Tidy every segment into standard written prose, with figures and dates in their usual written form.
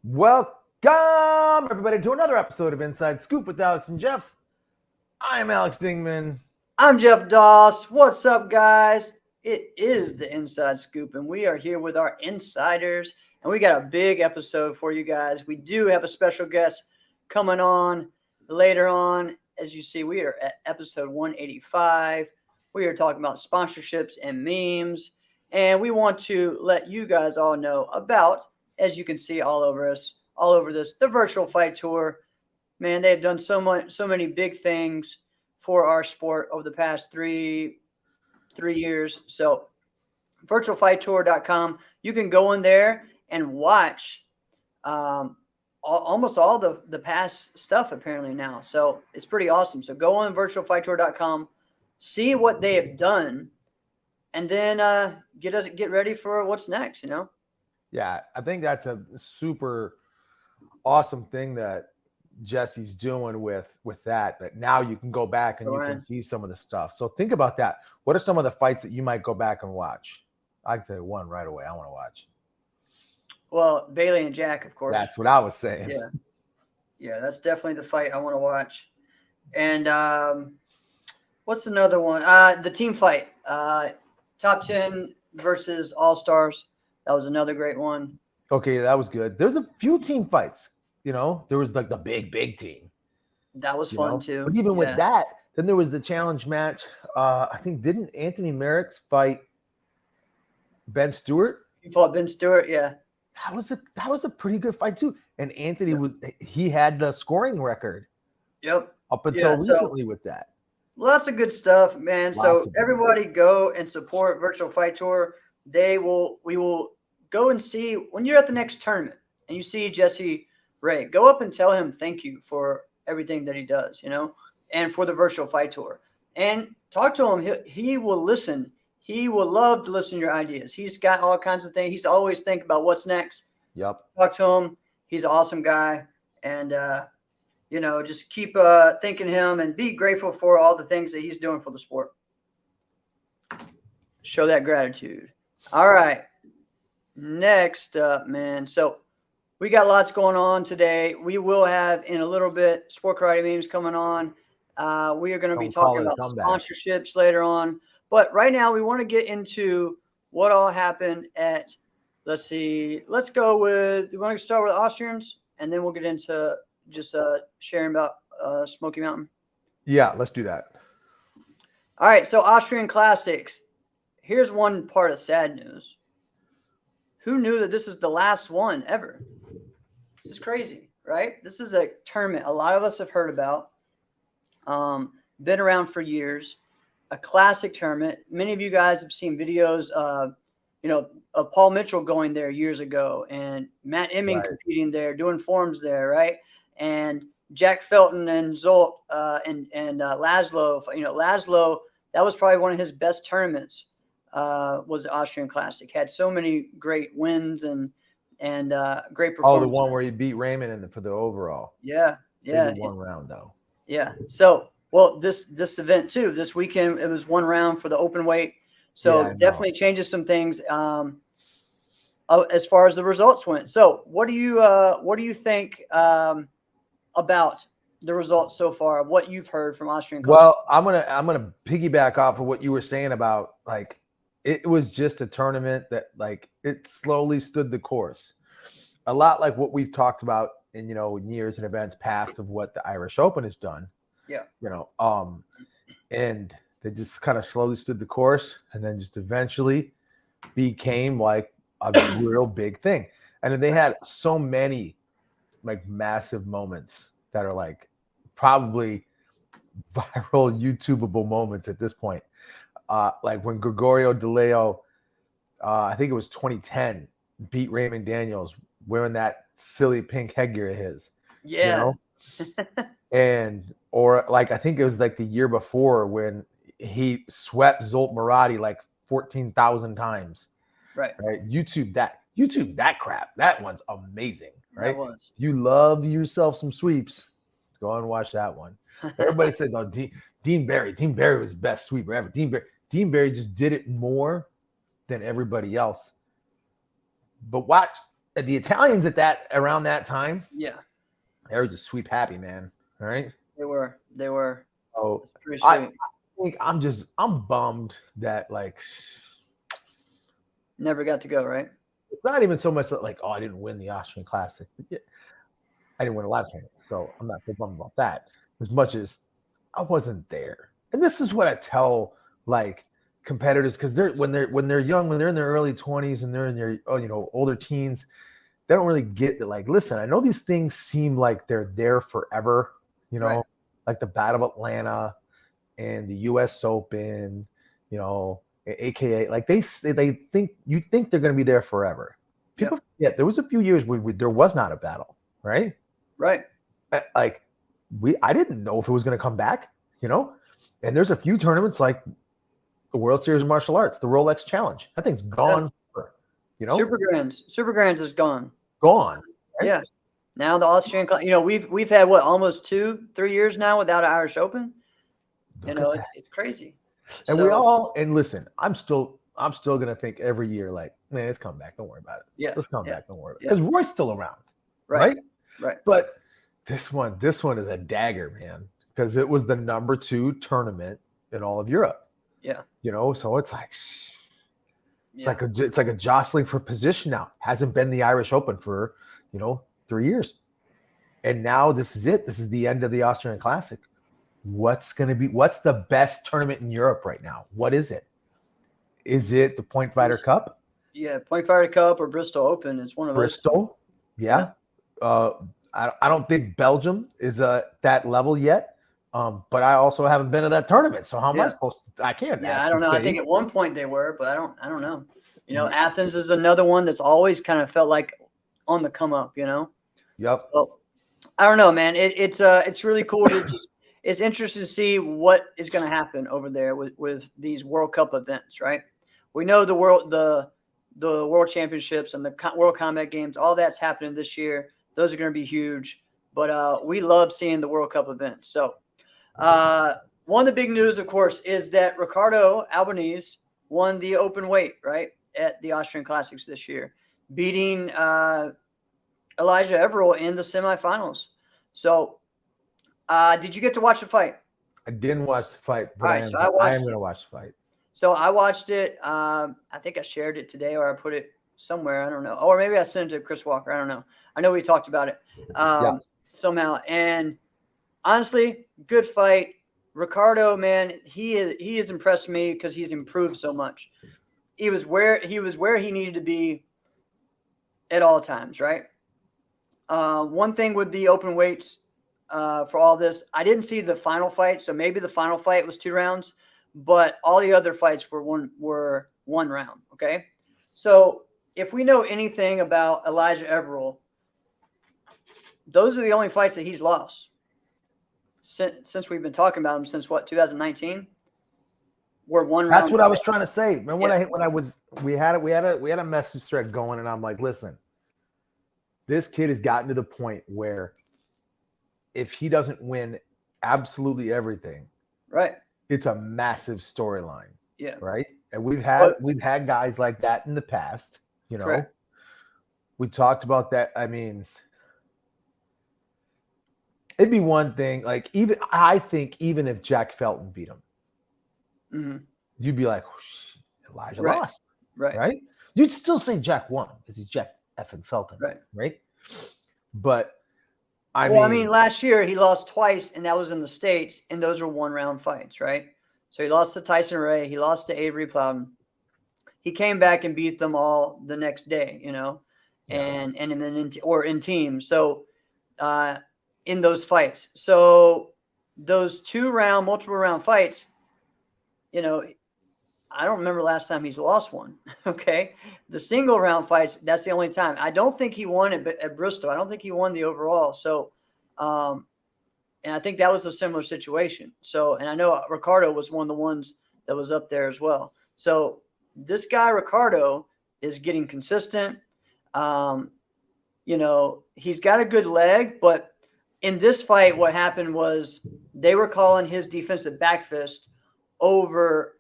Welcome, everybody, to another episode of Inside Scoop with Alex and Jeff. I'm Alex Dingman. I'm Jeff Doss. What's up, guys? It is the Inside Scoop, and we are here with our insiders, and we got a big episode for you guys. We do have a special guest coming on later on. As you see, we are at episode 185. We are talking about sponsorships and memes, and we want to let you guys all know about, as you can see all over this, the Virtual Fight Tour. Man, they've done so many big things for our sport over the past three years. So virtualfighttour.com, you can go in there and watch almost all the past stuff apparently now. So it's pretty awesome. So go on virtualfighttour.com, see what they have done, and then get ready for what's next, you know? Yeah, I think that's a super awesome thing that Jesse's doing with that now you can go back and you can see some of the stuff. So think about that. What are some of the fights that you might go back and watch? I can tell you one right away I want to watch. Well, Bailey and Jack, of course. That's what I was saying. Yeah, that's definitely the fight I want to watch. And what's another one? The team fight. Top 10 versus All-Stars. That was another great one. Okay, that was good. There's a few team fights. You know, there was like the big team. That was fun too. But even with that, then there was the challenge match. I think didn't Anthony Merrick's fight Ben Stewart? He fought Ben Stewart, yeah. That was a pretty good fight too. And Anthony he had the scoring record. Yep. Up until recently with that. Lots of good stuff, man. So everybody go and support Virtual Fight Tour. We will go and see when you're at the next tournament and you see Jesse Ray, go up and tell him thank you for everything that he does, you know, and for the Virtual Fight Tour. And talk to him. He will listen. He will love to listen to your ideas. He's got all kinds of things. He's always thinking about what's next. Yep. Talk to him. He's an awesome guy. And, just keep thanking him and be grateful for all the things that he's doing for the sport. Show that gratitude. All right. Next up, man. So, we got lots going on today. We will have in a little bit Sport Karate Memes coming on. We are going to be talking about sponsorships later on. But right now we want to get into what all happened at, let's see. Let's go with, we want to start with Austrians and then we'll get into just sharing about Smoky Mountain. Yeah, let's do that. All right, so Austrian Classics. Here's one part of sad news. Who knew that this is the last one ever? This is crazy, right? This is a tournament a lot of us have heard about, been around for years, a classic tournament. Many of you guys have seen videos of Paul Mitchell going there years ago and Matt Emming competing there, doing forms there, right? And Jack Felton and Zolt and Laszlo. Laszlo, that was probably one of his best tournaments, was the Austrian Classic. Had so many great wins and great performance. Oh, the one where he beat Raymond for the overall. Yeah. One round though. Yeah. So, well, this event too, this weekend, it was one round for the open weight. So definitely changes some things as far as the results went. So what do you think about the results so far, what you've heard from Austrian coaches? Well, I'm gonna piggyback off of what you were saying about like it was just a tournament that like it slowly stood the course. A lot like what we've talked about in years and events past of what the Irish Open has done. Yeah. And they just kind of slowly stood the course and then just eventually became like a real big thing. And then they had so many like massive moments that are like probably viral YouTubeable moments at this point. Like when Gregorio De Leo, I think it was 2010, beat Raymond Daniels wearing that silly pink headgear of his. Yeah. Or like I think it was like the year before when he swept Zolt Murati like 14,000 times. Right. YouTube that crap. That one's amazing. Right. That was. You love yourself some sweeps. Go and watch that one. Everybody said, "Oh, Dean Barry. Dean Barry was the best sweeper ever." Dean Barry just did it more than everybody else. But watch the Italians around that time, Yeah, they were just sweep happy, man. All right. they were. They were. So It's pretty I sweet. think I'm bummed that like Never got to go, right? it's not even so much that like, oh, I didn't win the Austrian Classic. I didn't win a lot of tournaments, so I'm not so bummed about that as much as I wasn't there. And this is what I tell like competitors because when they're young, when they're in their early 20s and they're in their older teens, they don't really get that. Like, listen, I know these things seem like they're there forever, Right. like the Battle of Atlanta and the U.S. Open, AKA like they think you think they're going to be there forever. People forget there was a few years where there was not a battle, right? Right. Like I didn't know if it was going to come back, and there's a few tournaments like the World Series of Martial Arts, the Rolex Challenge. That thing's gone. Super Grands is gone. Gone. Right? Yeah. Now the Austrian, we've had what, almost 2-3 years now without an Irish Open. It's crazy. And listen, I'm still gonna think every year like, man, let's come back. Don't worry about it. Yeah. Let's come back. Don't worry about it. Because Roy's still around. Right. But this one is a dagger, man, because it was the number 2 tournament in all of Europe. Yeah. So it's like it's like a jostling for position now. Hasn't been the Irish Open for 3 years. And now this is it. This is the end of the Austrian Classic. What's the best tournament in Europe right now? What is it? Is it the Point Fighter Cup? Yeah, Point Fighter Cup or Bristol Open. It's one of Bristol. Yeah. I don't think Belgium is that level yet. But I also haven't been to that tournament. So how am I supposed to? I can't. Yeah, I don't know. I think at one point they were, but I don't know. Athens is another one that's always kind of felt like on the come up. Yep. So I don't know, man. It's really cool to just. It's interesting to see what is going to happen over there with these World Cup events, right? We know the World Championships and the World Combat Games, all that's happening this year. Those are going to be huge. But we love seeing the World Cup events. So one of the big news, of course, is that Ricardo Albanese won the open weight, right, at the Austrian Classics this year, beating Elijah Everill in the semifinals. So did you get to watch the fight? I didn't watch the fight, but I am going to watch the fight. So I watched it. I think I shared it today or I put it somewhere. I don't know. Or maybe I sent it to Chris Walker. I don't know. I know we talked about it somehow. And honestly, good fight. Ricardo, man, he has impressed me because he's improved so much. He was where he needed to be at all times, right? One thing with the open weights for all this, I didn't see the final fight, so maybe the final fight was 2 rounds, but all the other fights were one round. Okay, so if we know anything about Elijah Everill, those are the only fights that he's lost since we've been talking about him since what, 2019. We're one round. That's what I was trying to say. Remember we had a message thread going, and I'm like, listen, this kid has gotten to the point where if he doesn't win absolutely everything, right, it's a massive storyline. Yeah. Right. And we've had guys like that in the past. Correct. We talked about that. I mean, it'd be one thing. Like I think even if Jack Felton beat him, you'd be like, oh, Elijah lost. Right. You'd still say Jack won because he's Jack effing Felton. Right. But I mean, last year he lost twice, and that was in the States, and those were 1-round fights, right? So he lost to Tyson Ray, he lost to Avery Plowden. He came back and beat them all the next day, and then in teams. So in those fights, so those 2-round, multiple round fights, I don't remember last time he's lost one. Okay. The single round fights, that's the only time. I don't think he won at Bristol. I don't think he won the overall. So, and I think that was a similar situation. So, and I know Ricardo was one of the ones that was up there as well. So this guy, Ricardo, is getting consistent. He's got a good leg, but in this fight, what happened was they were calling his defensive back fist over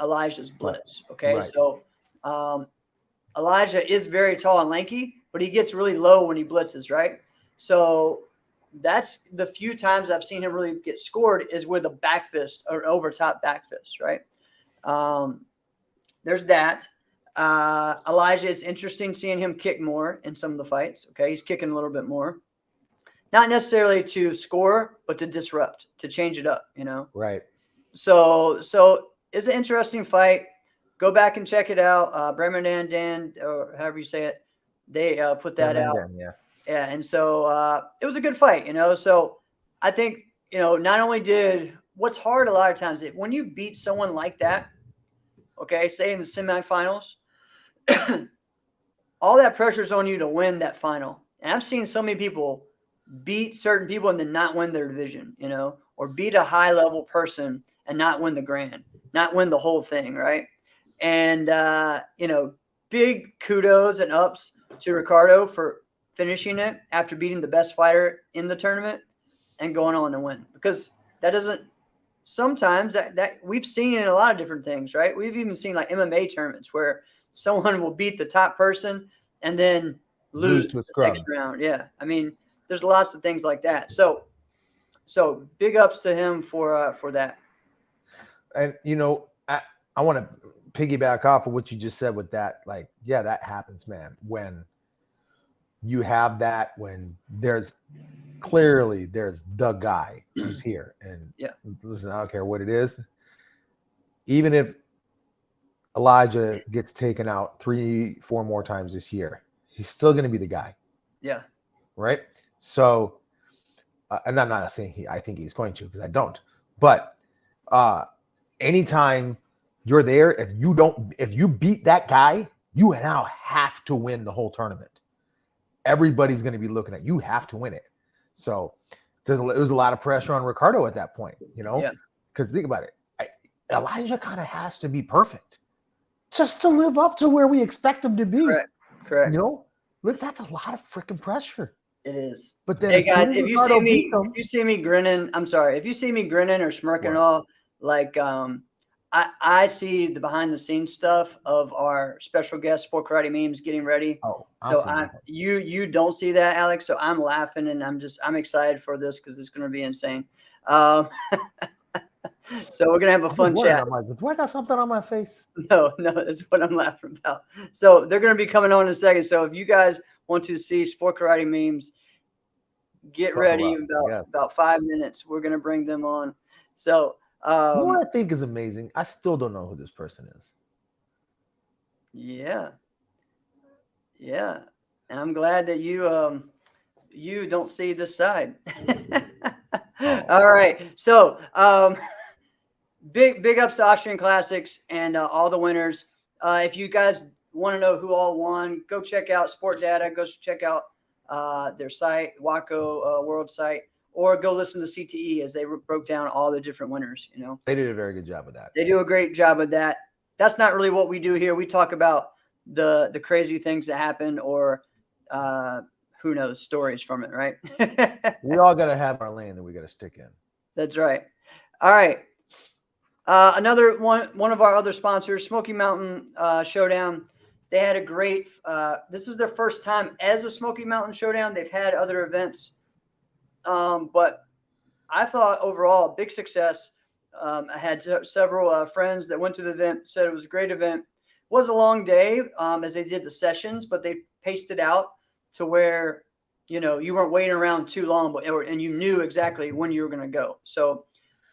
Elijah's blitz. Okay. Right. So Elijah is very tall and lanky, but he gets really low when he blitzes, right? So that's the few times I've seen him really get scored is with a back fist or over top back fist, right? There's that. Elijah, it's interesting seeing him kick more in some of the fights. Okay, he's kicking a little bit more, not necessarily to score, but to disrupt, to change it up. Right. So it's an interesting fight. Go back and check it out. Bremer Dan, or however you say it, they put that out. Yeah. Yeah, and so it was a good fight. So I think not only did what's hard a lot of times when you beat someone like that, okay, say in the semifinals, all that pressure's on you to win that final. And I've seen so many people beat certain people and then not win their division, or beat a high level person and not win the grand, not win the whole thing, right? And big kudos and ups to Ricardo for finishing it after beating the best fighter in the tournament and going on to win, because that doesn't sometimes that we've seen in a lot of different things, right? We've even seen like MMA tournaments where someone will beat the top person and then lose to a the scrub. next round. Yeah. I mean, there's lots of things like that. So big ups to him for that. And I want to piggyback off of what you just said with that. Like, yeah, that happens, man. When you have that, when there's the guy who's here, and yeah, listen, I don't care what it is. Even if Elijah gets taken out 3-4 more times this year, he's still going to be the guy. Yeah. Right. So, and I'm not saying I think he's going to, because I don't. But anytime you're there, if you beat that guy, you now have to win the whole tournament. Everybody's going to be looking at you. Have to win it. So there was a lot of pressure on Ricardo at that point, because think about it. Elijah kind of has to be perfect just to live up to where we expect him to be. Correct. Look, that's a lot of freaking pressure. It is. But then, hey guys, if you see me grinning, I'm sorry. If you see me grinning or smirking at all, like I see the behind the scenes stuff of our special guest Sport Karate Memes getting ready. Oh, so you don't see that, Alex. So I'm laughing and I'm excited for this because it's going to be insane. So we're gonna have a fun chat. I'm like, do I got something on my face? No, that's what I'm laughing about. So they're gonna be coming on in a second. So if you guys want to see Sport Karate Memes, get ready. About 5 minutes. We're gonna bring them on. So what I think is amazing, I still don't know who this person is. Yeah. And I'm glad that you don't see this side. All right. So big ups to Austrian Classics and all the winners. If you guys want to know who all won, go check out Sport Data. Go check out their site, Waco World site, or go listen to CTE as they broke down all the different winners. They did a very good job of that. They do a great job of that. That's not really what we do here. We talk about the crazy things that happen, or who knows, stories from it, right? We all got to have our lane that we got to stick in. That's right. All right. Another one of our other sponsors, Smoky Mountain Showdown. They had a great, this is their first time as a Smoky Mountain Showdown. They've had other events, but I thought overall a big success. I had several friends that went to the event, said it was a great event. It was a long day as they did the sessions, but they paced it out to where, you weren't waiting around too long, and you knew exactly when you were going to go. So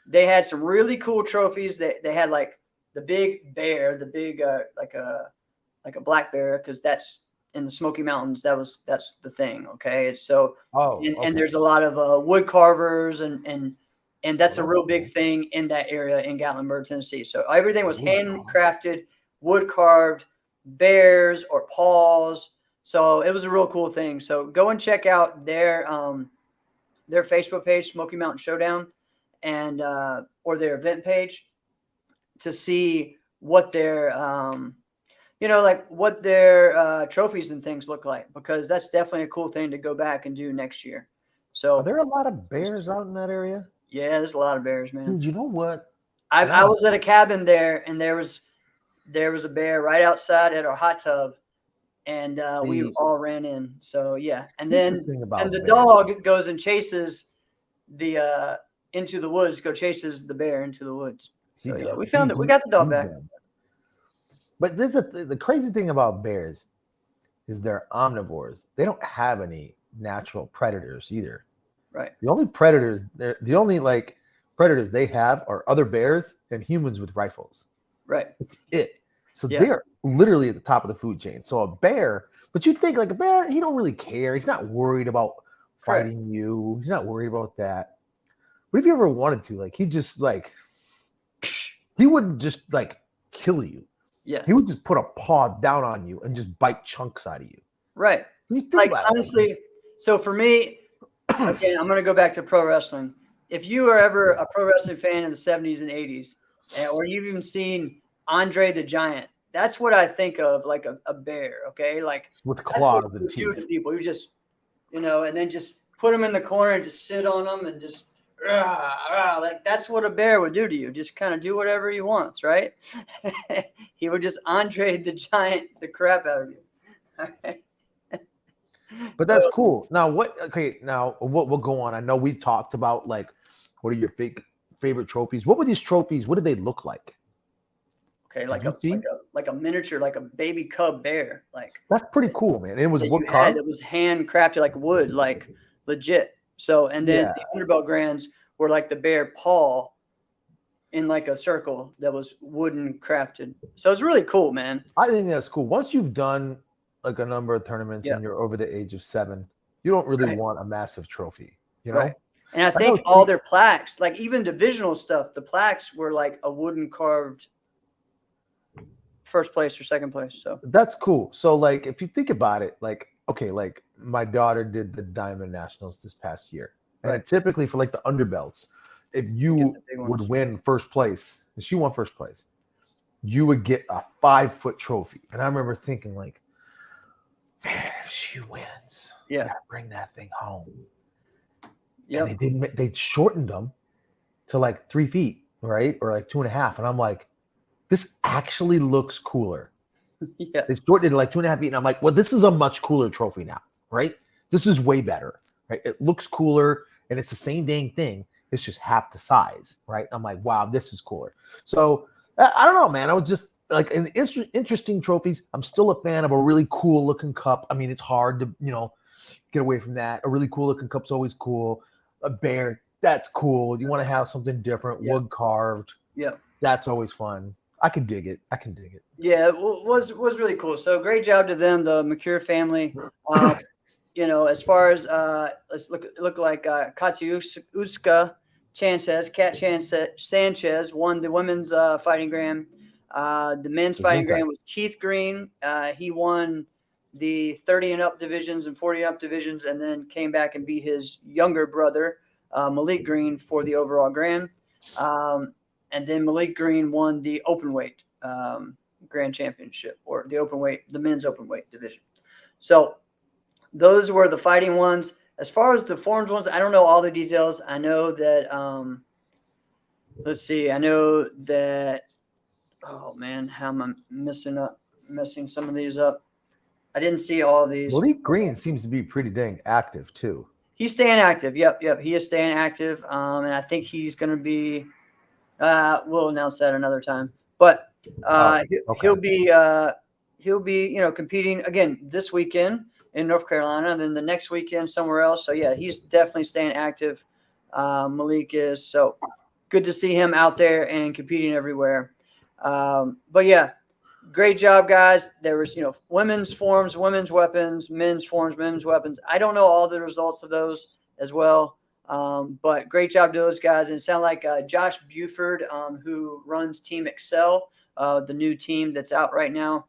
they had some really cool trophies. They had like the big bear, the big like a black bear, because that's in the Smoky Mountains. That's the thing. Okay, so and there's a lot of wood carvers and that's a real big thing in that area in Gatlinburg, Tennessee. So everything was handcrafted, wood carved, bears or paws. So it was a real cool thing. So go and check out their Facebook page, Smoky Mountain Showdown, and or their event page to see what their what their trophies and things look like, because that's definitely a cool thing to go back and do next year. So are there a lot of bears out in that area? Yeah, there's a lot of bears, man. Dude, you know what? I was at a cabin there, and there was a bear right outside at our hot tub, and we all ran in. So yeah, and Here's the then thing about and the bears. dog goes and chases the into the woods. Chases the bear into the woods. So yeah, we found it. We got the dog back. But the crazy thing about bears is they're omnivores. They don't have any natural predators either. Right. The only predators, the only like predators they have are other bears and humans with rifles. Right. That's it. So Yeah. they're literally at the top of the food chain. So a bear, but you think like a bear, he don't really care. He's not worried about fighting you. He's not worried about that. But if you ever wanted to, like, he just like, he wouldn't just like kill you. Yeah. He would just put a paw down on you and just bite chunks out of you. Right. Like, honestly, so for me, again, I'm going to go back to pro wrestling. If you were ever a pro wrestling fan in the 70s and 80s, or you've even seen Andre the Giant, that's what I think of, like a bear, okay? Like, with claws and teeth. teeth. People, you just, and then just put them in the corner and just sit on them and just, like, that's what a bear would do to you. Just kind of do whatever he wants, right? He would just Andre the Giant the crap out of you. All right? But that's cool. Now we'll go on. I know we talked about like what are your favorite trophies? What were these trophies? What did they look like? Okay, like a miniature, like a baby cub bear. Like, that's pretty cool, man. And it was wood carved. It was handcrafted, like wood, like legit. So, and then the underbelt grands were like the bear paw in like a circle that was wooden crafted. So it's really cool, man. I think that's cool. Once you've done like a number of tournaments and you're over the age of 7, you don't really want a massive trophy, you know? Right. And I think all their plaques, like even divisional stuff, the plaques were like a wooden carved first place or second place. So that's cool. So like if you think about it, like, okay, like my daughter did the Diamond Nationals this past year. And typically for like the underbelts, if you would win first place, and she won first place, you would get a 5-foot trophy. And I remember thinking like, man, if she wins, I gotta bring that thing home. Yeah, they shortened them to like 3 feet, right? Or like 2.5. And I'm like, this actually looks cooler. Yeah. They shortened it to like 2.5 feet. And I'm like, well, this is a much cooler trophy now, right? This is way better, right? It looks cooler and it's the same dang thing. It's just half the size, right? I'm like, wow, this is cooler. So I don't know, man. I was just like an interesting trophies. I'm still a fan of a really cool looking cup. I mean, it's hard to, get away from that. A really cool looking cup's always cool. A bear, that's cool. You want to have something different, wood carved. Yeah. That's always fun. I can dig it. Yeah, it was really cool. So great job to them, the McCure family. As far as let's look like Katiuska Sanchez won the women's fighting grand. The men's fighting grand was Keith Green. He won the 30 and up divisions and 40 and up divisions, and then came back and beat his younger brother, Malik Green, for the overall grand. And then Malik Green won the open weight grand championship, or the men's open weight division. So those were the fighting ones. As far as the forms ones, I don't know all the details. I know that, let's see. I know that, oh man, how am I messing some of these up? I didn't see all of these. Malik Green seems to be pretty dang active too. He's staying active. Yep. He is staying active. And I think he's going to be, we'll announce that another time, but he'll be, competing again this weekend in North Carolina, and then the next weekend somewhere else. So yeah, he's definitely staying active. Malik is, so good to see him out there and competing everywhere. But yeah, great job, guys. There was, women's forms, women's weapons, men's forms, men's weapons. I don't know all the results of those as well. But great job to those guys. And it sounded like Josh Buford, who runs Team Excel, the new team that's out right now.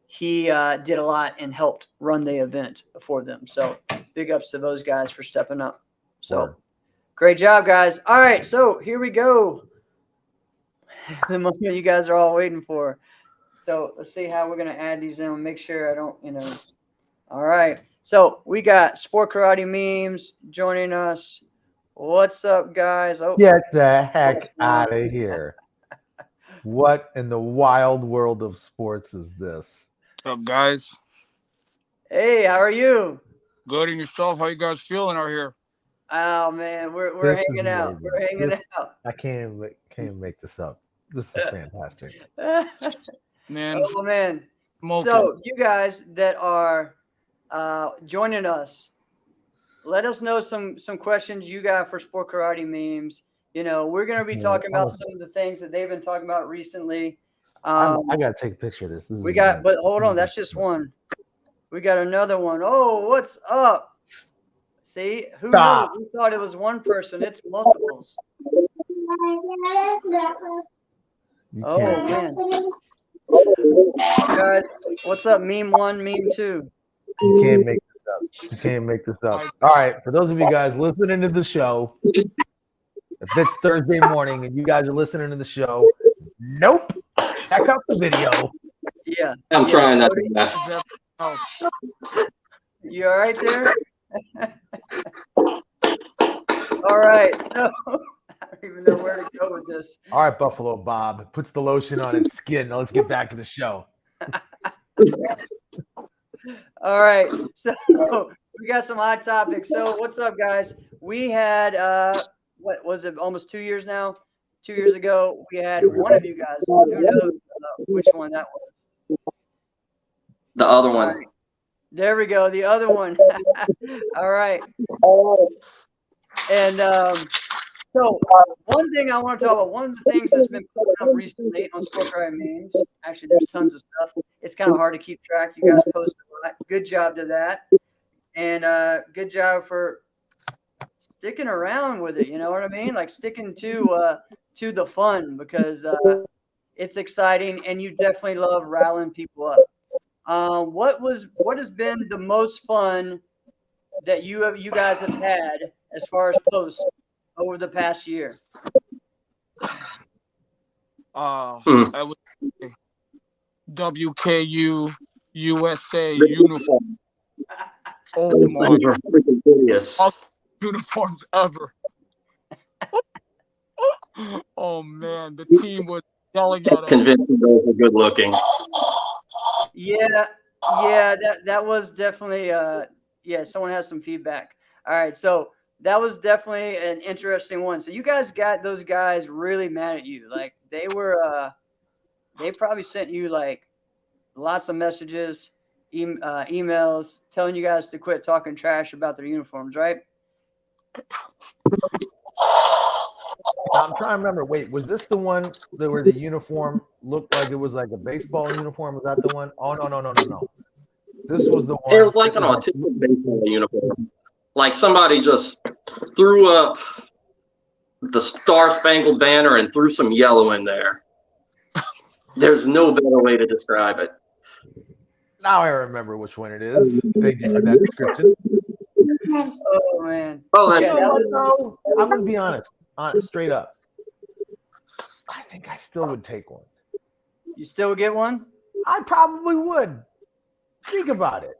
He did a lot and helped run the event for them. So big ups to those guys for stepping up. So great job, guys. All right, so here we go. The moment you guys are all waiting for. So let's see how we're going to add these in. Make sure I don't, All right. So we got Sport Karate Memes joining us. What's up, guys? Oh, get the heck out of here. What in the wild world of sports is this? What's up, guys? Hey, how are you? Good, and yourself? How you guys feeling out here? Oh man, we're This is hanging out. amazing. We're hanging This- out. I can't even make this up. This is fantastic. Man, Oh man. smoking. So you guys that are joining us, let us know some questions you got for Sport Karate Memes. You know, we're going to be Yeah, talking about I'm- some of the things that they've been talking about recently. I gotta take a picture of this. This We is got, amazing. but hold on, that's just one. We got another one. Oh, what's up? See, who Stop. knew? We thought it was one person. It's multiples. You Oh can't. man, guys, what's up? Meme one, meme two. You can't make this up. You can't make this up. All right, for those of you guys listening to the show, if it's Thursday morning and you guys are listening to the show, nope. Check out the video. Yeah, I'm yeah, trying not Cody, to laugh. Is that- oh, you all right there? All right, so I don't even know where to go with this. All right, Buffalo Bob puts the lotion on its skin. Now let's get back to the show. All right, so we got some hot topics. So what's up, guys? We had what was it? Almost 2 years now. 2 years ago, we had one of you guys. Who knows which one that was? The other All one. right. There we go. The other one. All right. And so one thing I want to talk about, one of the things that's been coming up recently on Sport Karate Memes, actually there's tons of stuff. It's kind of hard to keep track. You guys post a lot. Good job to that. And good job for sticking around with it. You know what I mean? Like sticking to the fun, because it's exciting and you definitely love riling people up. What has been the most fun that you guys have had as far as posts over the past year? I would say WKU USA uniform. Oh Those my things are freaking hideous. uniforms ever. Oh man, the team was yelling at us. Convinced you those are good looking. Yeah, that was definitely yeah, someone has some feedback. All right, so that was definitely an interesting one. So you guys got those guys really mad at you. Like they were they probably sent you like lots of messages, emails telling you guys to quit talking trash about their uniforms, right? I'm trying to remember. Wait, was this the one that where the uniform looked like it was like a baseball uniform? Was that the one? Oh no. This was the one. It was like an autistic baseball uniform. Like somebody just threw up the Star Spangled Banner and threw some yellow in there. There's no better way to describe it. Now I remember which one it is. Thank you for that description. Oh man. Oh, But that's you know that what, was- though? I'm gonna be honest, straight up. I think I still would take one. You still get one? I probably would. Think about it.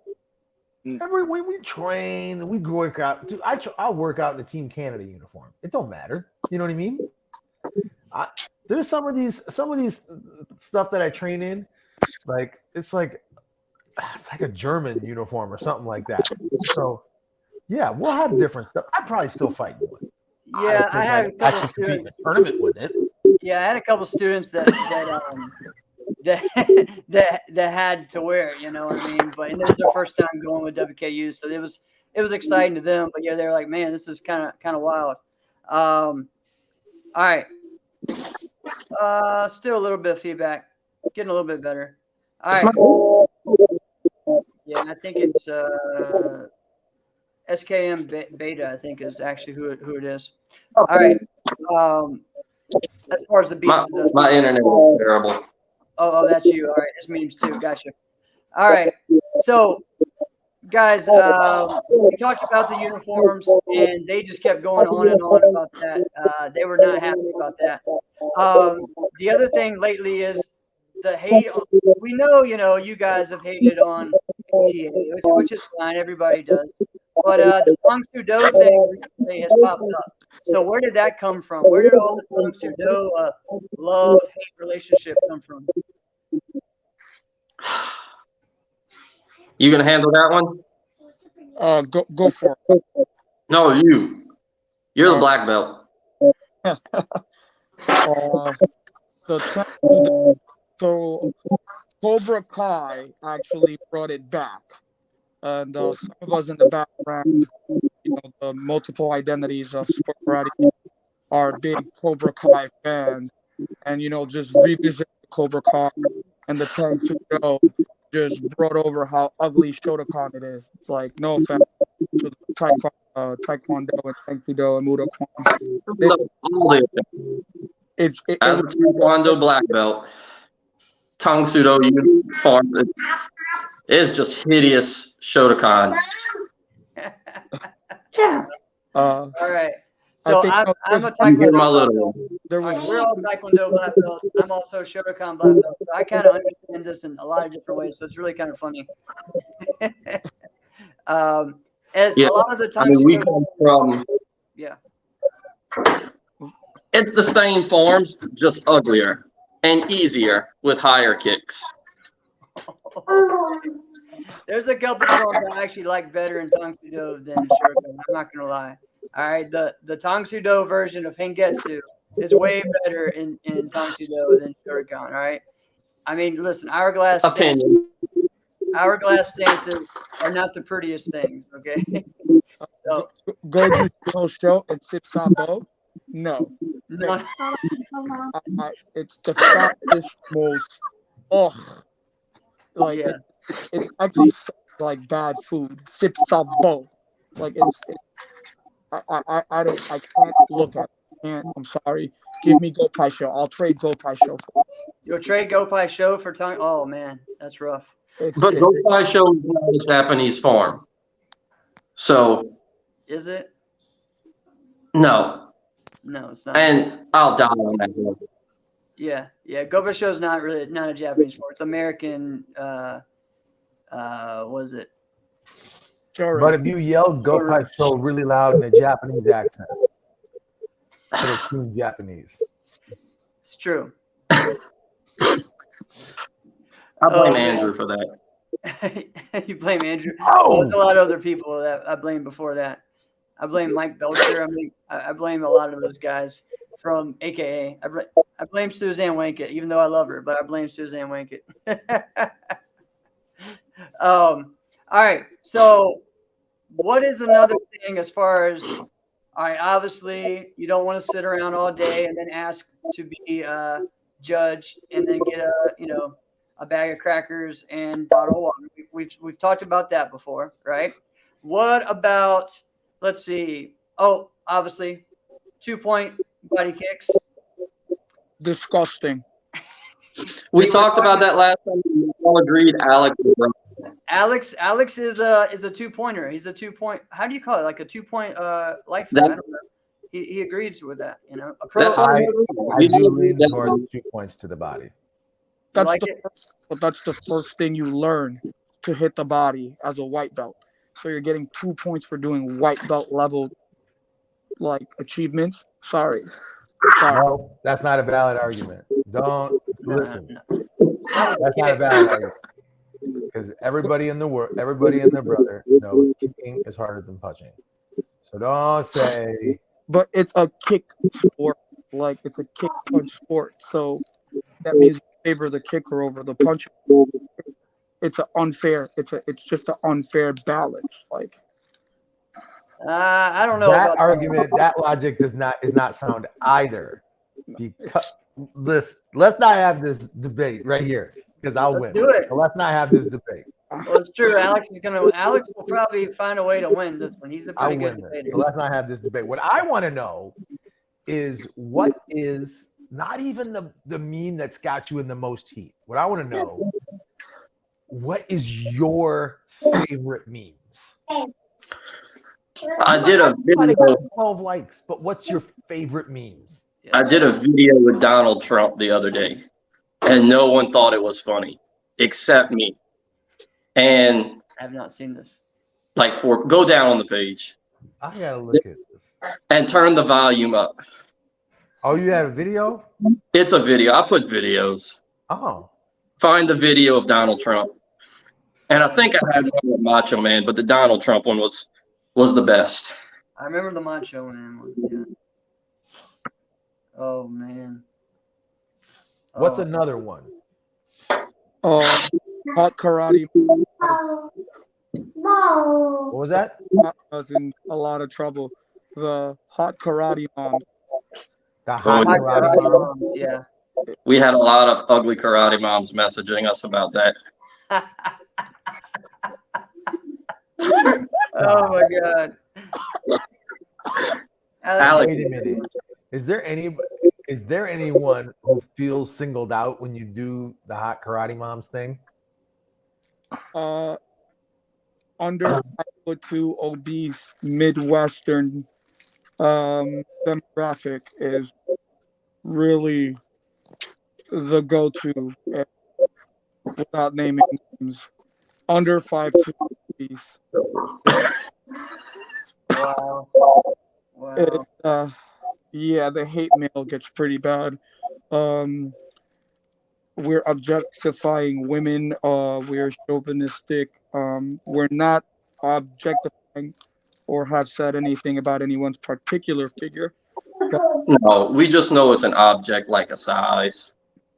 Mm. When we train, we work out. Dude, I'll work out in the Team Canada uniform. It don't matter. You know what I mean? There's some of these stuff that I train in, like it's like a German uniform or something like that. So yeah, we'll have different stuff. I'd probably still fight one. Yeah, I had a couple actually compete in a students. tournament with it. Yeah, I had a couple students that had to wear it, you know what I mean? But and it was their first time going with WKU, so it was exciting to them. But yeah, they were like, man, this is kind of wild. All right. Still a little bit of feedback. Getting a little bit better. All right. Yeah, I think it's SKM Beta, I think is actually who it is. All right. As far as My internet is terrible. Oh, that's you. All right. This means too. Gotcha. All right. So, guys, we talked about the uniforms, and they just kept going on and on about that. They were not happy about that. The other thing lately is the hate. We know, you guys have hated on TA, which is fine. Everybody does. But the Tong Soo Do thing recently has popped up. So where did that come from? Where did all the Tong Soo Do love-hate relationship come from? You gonna handle that one? Go for it. No, you. You're the Uh, black belt. The so Cobra Kai actually brought it back, and some of us in the background, the multiple identities of sport karate are big Cobra Kai fans, and just revisit Cobra Kai and the Tang Soo just brought over how ugly Shotokan it is. Like, no offense to the Taekwondo and Tang Soo and Mudo Kwan. All the As a Taekwondo black belt, Tang Soo uniform is just hideous Shotokan. Yeah. All right. So I'm a I'm getting Taekwondo my black little belt. There All was right, we're all Taekwondo black belts. I'm also Shotokan black belt. So I kind of understand this in a lot of different ways. So it's really kind of funny. As Yeah. a lot of the I times, mean, we come from. yeah. It's the same forms, just uglier and easier with higher kicks. There's a couple forms I actually like better in Tang Soo Do than Shotokan. I'm not gonna lie. All right, the Tang Soo Do version of Hengetsu is way better in Tang Soo Do than Shotokan. All right. I mean, listen, hourglass stances are not the prettiest things. Okay. So Goju no show and Fit Sabo. No. no, It's the fattest, most like yeah. it's actually like bad food. Fit Sabo. Like I can't look at it. I'm sorry. Give me Gopai Show. I'll trade Gopai Show for it. You'll trade Gopai Show for Tang. Oh man, that's rough. But Gopai Show is not a Japanese form. So. Is it? No. No, it's not. And I'll die on that one. Yeah. Gopai Show is not a Japanese sport. It's American. Was it? Sure. But if you yell Gopai Show really loud in a Japanese accent, it'll seem Japanese. It's true. I blame Andrew for that. You blame Andrew. Oh! Well, there's a lot of other people that I blame before that. I blame Mike Belcher. I mean, I blame a lot of those guys from AKA. I blame Suzanne Wankett, even though I love her, but I blame Suzanne Wankett. All right. So what is another thing as far as, all right, obviously you don't want to sit around all day and then ask to be judged and then get a bag of crackers and bottle of water. We've talked about that before, right? What about, let's see. Oh, obviously 2-point body kicks. Disgusting. We talked about that last time. We all agreed Alex was wrong. Alex is a 2-pointer. He's a 2-point. How do you call it? Like a 2-point life. I don't know. He agrees with that. A pro. I do lean towards 2 points to the body. That's like that's the first thing you learn to hit the body as a white belt. So you're getting 2 points for doing white belt level like achievements. Sorry. No, that's not a valid argument. Don't listen. No. That's not a valid argument. Because everybody in the world, everybody and their brother knows kicking is harder than punching. So don't say. But it's a kick sport. Like, it's a kick punch sport. So that means you favor the kicker over the puncher. It's just an unfair balance. Like, I don't know that about argument. That logic is not sound either. Because let's not have this debate right here because I'll win. do it. So let's not have this debate. Well, it's true. Alex will probably find a way to win this one. He's a I'll pretty good win this. debater. So let's not have this debate. What I want to know is what is not even the meme that's got you in the most heat. What I want to know, what is your favorite memes? I did a Everybody video. got 12 likes, but what's your favorite memes? I did a video with Donald Trump the other day, and no one thought it was funny except me. And I have not seen this. go down on the page I gotta look at this. and turn the volume up. Oh, you have a video? It's a video. I put videos. Oh, Find the video of Donald Trump. And I think I had one with Macho Man, but the Donald Trump one was the best. I remember the Macho Man one. Yeah. Oh man. What's Oh. another one? Hot Karate What was that? was in a lot of trouble. The Hot Karate Mom. The hot My karate God, mom. yeah. We had a lot of ugly karate moms messaging us about that. Oh my God. Alex, Wait a minute. Is there anyone who feels singled out when you do the hot karate moms thing? Under 5'2", obese Midwestern demographic is really the go-to, without naming names. Under 5'2", obese. Wow. Wow. Yeah, the hate mail gets pretty bad. We're objectifying women. We're chauvinistic. We're not objectifying or have said anything about anyone's particular figure. no, we just know it's an object like a size.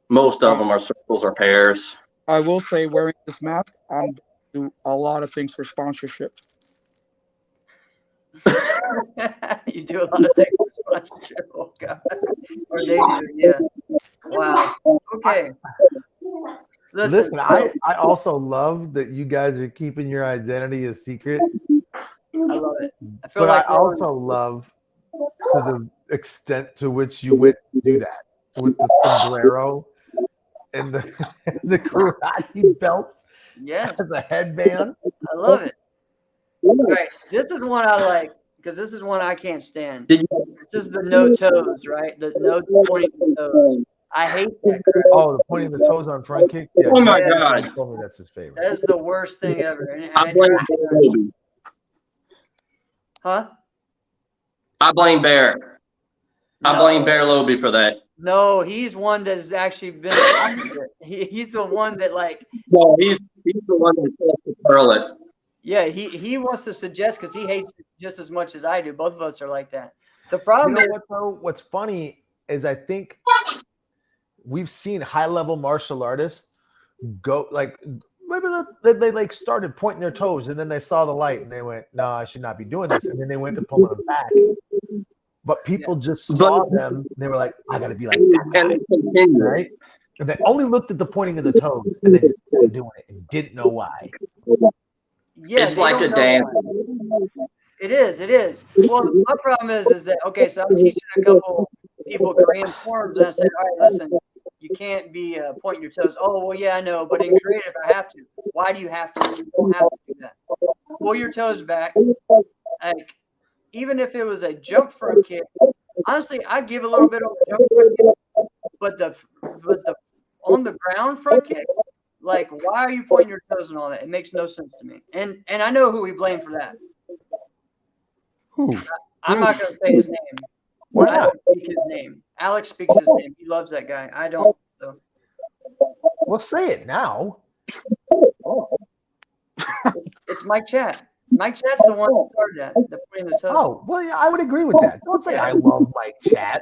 Most of them are circles or pairs. I will say, wearing this mask, I'm do a lot of things for sponsorship. You do a lot of things for sponsorship. Oh God. Or they do, yeah. Wow. Okay. Listen, I also love that you guys are keeping your identity a secret, I love it. I feel but like I also love to the extent to which you went to do that with the sombrero and the karate belt yes, as a headband. I love it. All right, this is one I like because this is one I can't stand. Did This is the no toes, right? The no pointing toes. I hate that crap. Oh, the pointing the toes on front kick. Yeah, Oh my Jack God. told me that's his favorite. That is the worst thing ever. And I blame Bear Lobie. huh? I blame Bear. I No. blame Bear Lobie for that. No, he's one that has actually been. He's the one that like. Well, he's the one that wants to curl it. Yeah, he wants to suggest because he hates it just as much as I do. Both of us are like that. The problem You know is, what, though? What's funny is I think we've seen high-level martial artists go like maybe they like started pointing their toes and then they saw the light and they went, "No, I should not be doing this," and then they went to pulling them back. But people just saw them and they were like, "I got to be like that guy," And it continued. right? And they only looked at the pointing of the toes and they just started doing it and didn't know why. yeah, It's they like don't a know dance. why. It is. Well, my problem is that okay, so I'm teaching a couple people Korean forms, and I said, all right, listen, you can't be pointing your toes. Oh, well, yeah, I know, but in creative, I have to. Why do you have to? You don't have to do that. Pull your toes back. Like, even if it was a jump front kick, honestly, I give a little bit of a jump front kick, but the on the ground front kick, like, why are you pointing your toes and all that? It makes no sense to me. And I know who we blame for that. Who? I'm not going to say his name. Why I not? don't speak his name. Alex speaks his name. He loves that guy. I don't. So Well, say it now. it's Mike Chat. Mike Chat's the one who started that. The pointing the toes. Oh, well, yeah, I would agree with that. Don't say I love Mike Chat.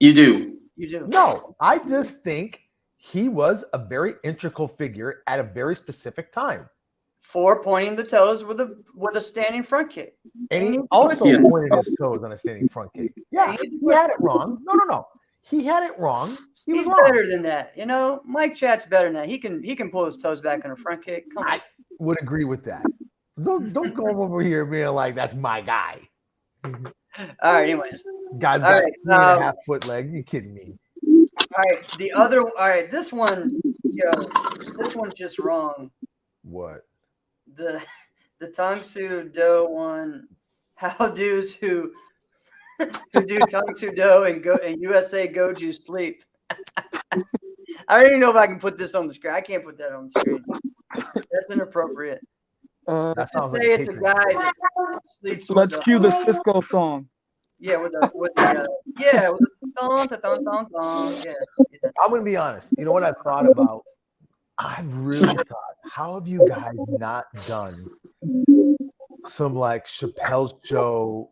You do. You do. No, I just think he was a very integral figure at a very specific time. For pointing the toes with a standing front kick. And he also pointed his toes on a standing front kick. Yeah, he had it wrong. No. He had it wrong. He was He's wrong. better than that. You know, Mike Chat's better than that. He can pull his toes back on a front kick. Come on. I would agree with that. Don't go over here being like, that's my guy. All right, anyways. Guy's All got right, 3.5 foot legs. You kidding me? All right, this one, this one's just wrong. What? The Tang Soo Do one, how dudes who do Tang Soo Do and USA Goju sleep. I don't even know if I can put this on the screen. I can't put that on the screen. That's inappropriate. That To sounds like say it's a patriot. guy that sleeps with Let's cue the Cisco song. yeah, with the thong, thong, thong, thong. Yeah. I'm gonna be honest. You know what I thought about I've really thought, how have you guys not done some like Chappelle show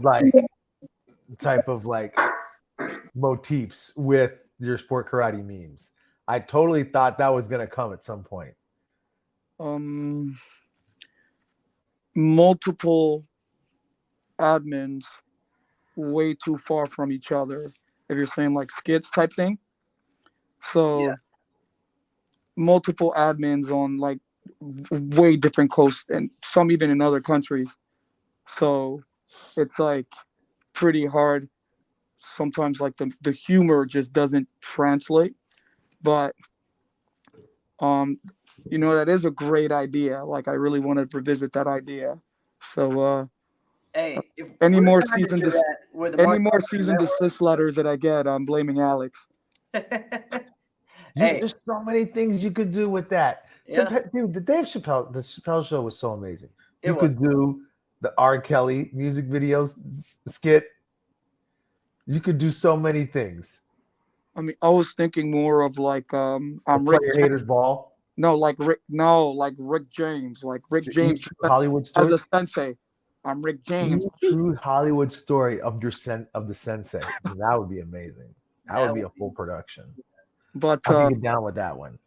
like type of like motifs with your sport karate memes? I totally thought that was gonna come at some point. Multiple admins way too far from each other. If you're saying like skits type thing, so Yeah. multiple admins on like way different coasts and some even in other countries. So it's like pretty hard. Sometimes like the humor just doesn't translate. But that is a great idea. Like I really want to revisit that idea. So Hey, if any we're more trying to season do dis- that with the any Mark more Humphrey season desist letters that I get, I'm blaming Alex. Hey, There's so many things you could do with that. yeah, Dude, the Chappelle show was so amazing. it You was. could do the R. Kelly music videos skit. You could do so many things. I mean, I was thinking more of like I'm Play Rick. your haters ball. Like Rick James, like Rick The James true Hollywood as story. a sensei. I'm Rick James. True Hollywood story of the sensei. That would be amazing. That would be a full production. But I can get down with that one.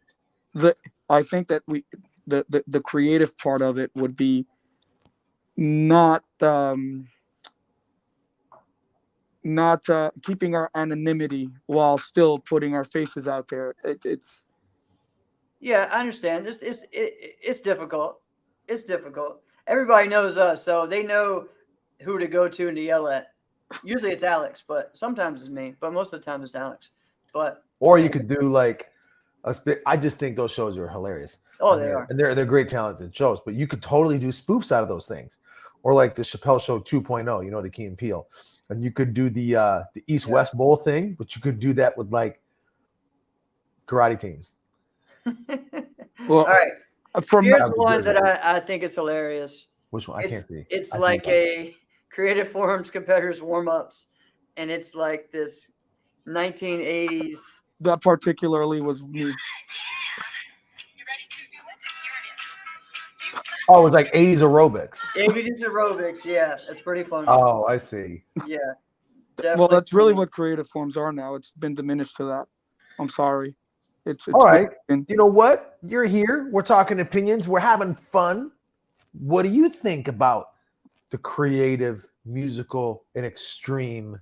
I think that the creative part of it would be not keeping our anonymity while still putting our faces out there. It's Yeah, I understand. It's difficult. It's difficult. Everybody knows us, so they know who to go to and to yell at. Usually it's Alex, but sometimes it's me. But most of the time it's Alex. But Or you could do like I just think those shows are hilarious. they are. And they're great talented shows, but you could totally do spoofs out of those things. Or like the Chappelle Show 2.0, the Key and Peele. And you could do the East-West Bowl thing, but you could do that with like karate teams. well, all right. from Here's one that I think is hilarious. Which one? I can't see. It's I like can't. a Creative Forums competitors warm-ups, and it's like this 1980s. that particularly was me. Oh, it was like 80s aerobics. 80s aerobics, yeah, that's pretty fun. Oh, I see. Yeah, Well, definitely. that's really what creative forms are now. It's been diminished to that. I'm sorry. It's All right. been- You know what? You're here. We're talking opinions. We're having fun. What do you think about the creative, musical, and extreme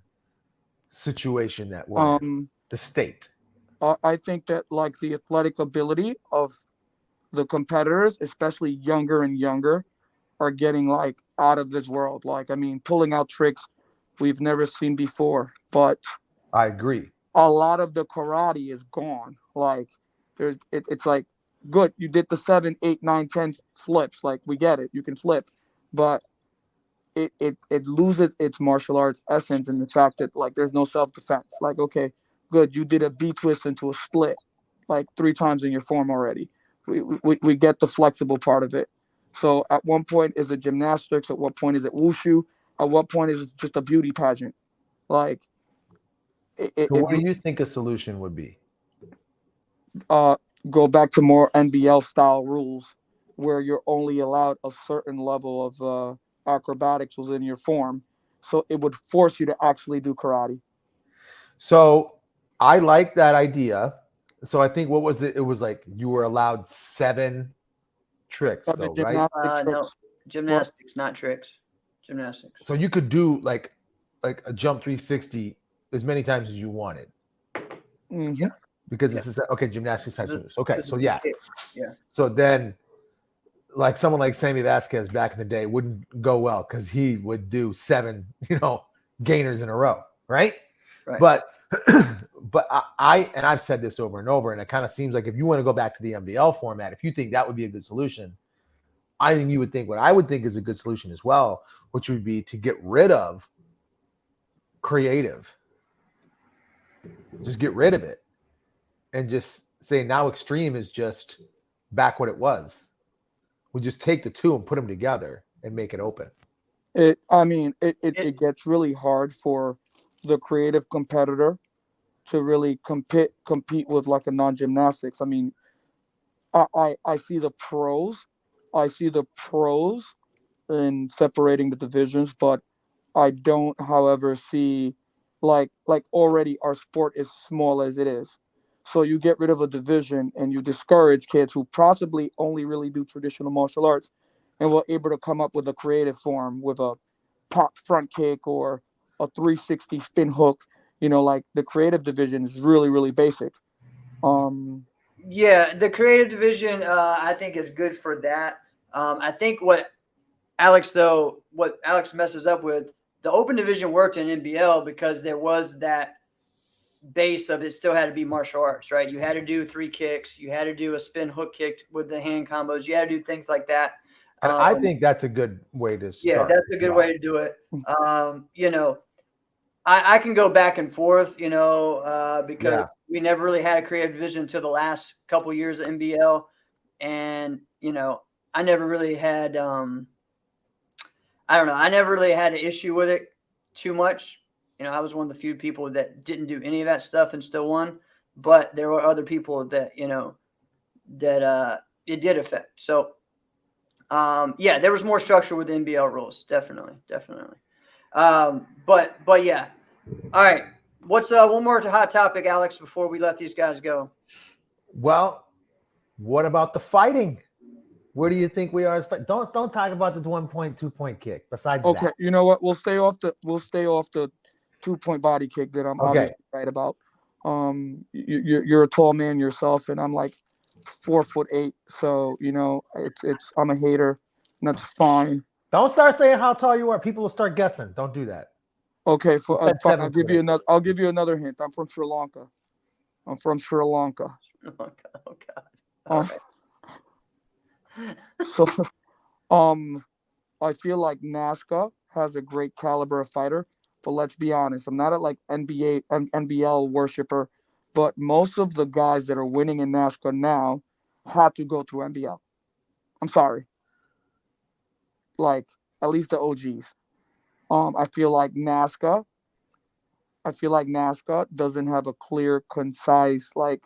situation that we're in? The state? I think that like the athletic ability of the competitors, especially younger and younger, are getting like out of this world. Like, I mean, pulling out tricks we've never seen before. But I agree. a lot of the karate is gone. Like, it's like, good, you did the 7, 8, 9, 10 flips. Like, we get it, you can flip, but it loses its martial arts essence in the fact that like there's no self-defense. Like, okay, good, you did a B twist into a split like 3 times in your form already. We get the flexible part of it. So at one point is it gymnastics? At what point is it wushu? At what point is it just a beauty pageant? Like, What do you think a solution would be? Go back to more NBL style rules where you're only allowed a certain level of acrobatics within your form. So it would force you to actually do karate. So I like that idea. So I think what was it? It was like you were allowed 7 tricks, though, right? No, gymnastics, not tricks. Gymnastics. So you could do like a jump 360 as many times as you wanted. Mm-hmm. Because this is okay, gymnastics type moves. Okay, so yeah. Yeah. So then, like someone like Sammy Vasquez back in the day wouldn't go well because he would do 7, gainers in a row, right? Right. But I've said this over and over, and it kind of seems like if you want to go back to the MBL format, if you think that would be a good solution, I think you would think what I would think is a good solution as well, which would be to get rid of creative. Just get rid of it. And just say now extreme is just back what it was. We just take the two and put them together and make it open. It gets really hard for the creative competitor to really compete with like a non-gymnastics. I mean, I see the pros. I see the pros in separating the divisions, but I don't, however, see like already our sport is small as it is. So you get rid of a division and you discourage kids who possibly only really do traditional martial arts and were able to come up with a creative form with a pop front kick or a 360 spin hook. You know, like the creative division is really, really basic. Yeah, the creative division, I think, is good for that. I think what Alex messes up with, the open division worked in NBL because there was that base of it still had to be martial arts, right? You had to do 3 kicks, you had to do a spin hook kick with the hand combos, you had to do things like that. And I think that's a good way to start. Yeah, that's a good way to do it. You know, I can go back and forth, you know, because we never really had a creative division until the last couple of years of NBL. And, you know, I never really had, I don't know, I never really had an issue with it too much. You know, I was one of the few people that didn't do any of that stuff and still won. But there were other people that, you know, that it did affect. So, yeah, there was more structure with the NBL rules. Definitely. But yeah. All right. What's one more hot topic, Alex, before we let these guys go? Well, what about the fighting? Where do you think we are? Don't talk about the 1.2-point kick. Besides that, you know what? We'll stay off the 2-point body kick that I'm obviously right about. You're a tall man yourself, and I'm like 4'8", so you know it's I'm a hater, and that's fine. Don't start saying how tall you are. People will start guessing. Don't do that. Okay, fine. I'll give you another hint. I'm from Sri Lanka. Oh God. So, I feel like NASCA has a great caliber of fighter, but let's be honest, I'm not a like NBL worshiper, but most of the guys that are winning in NASCA now had to go through NBL. I'm sorry. Like, at least the OGs. I feel like NASCA doesn't have a clear, concise like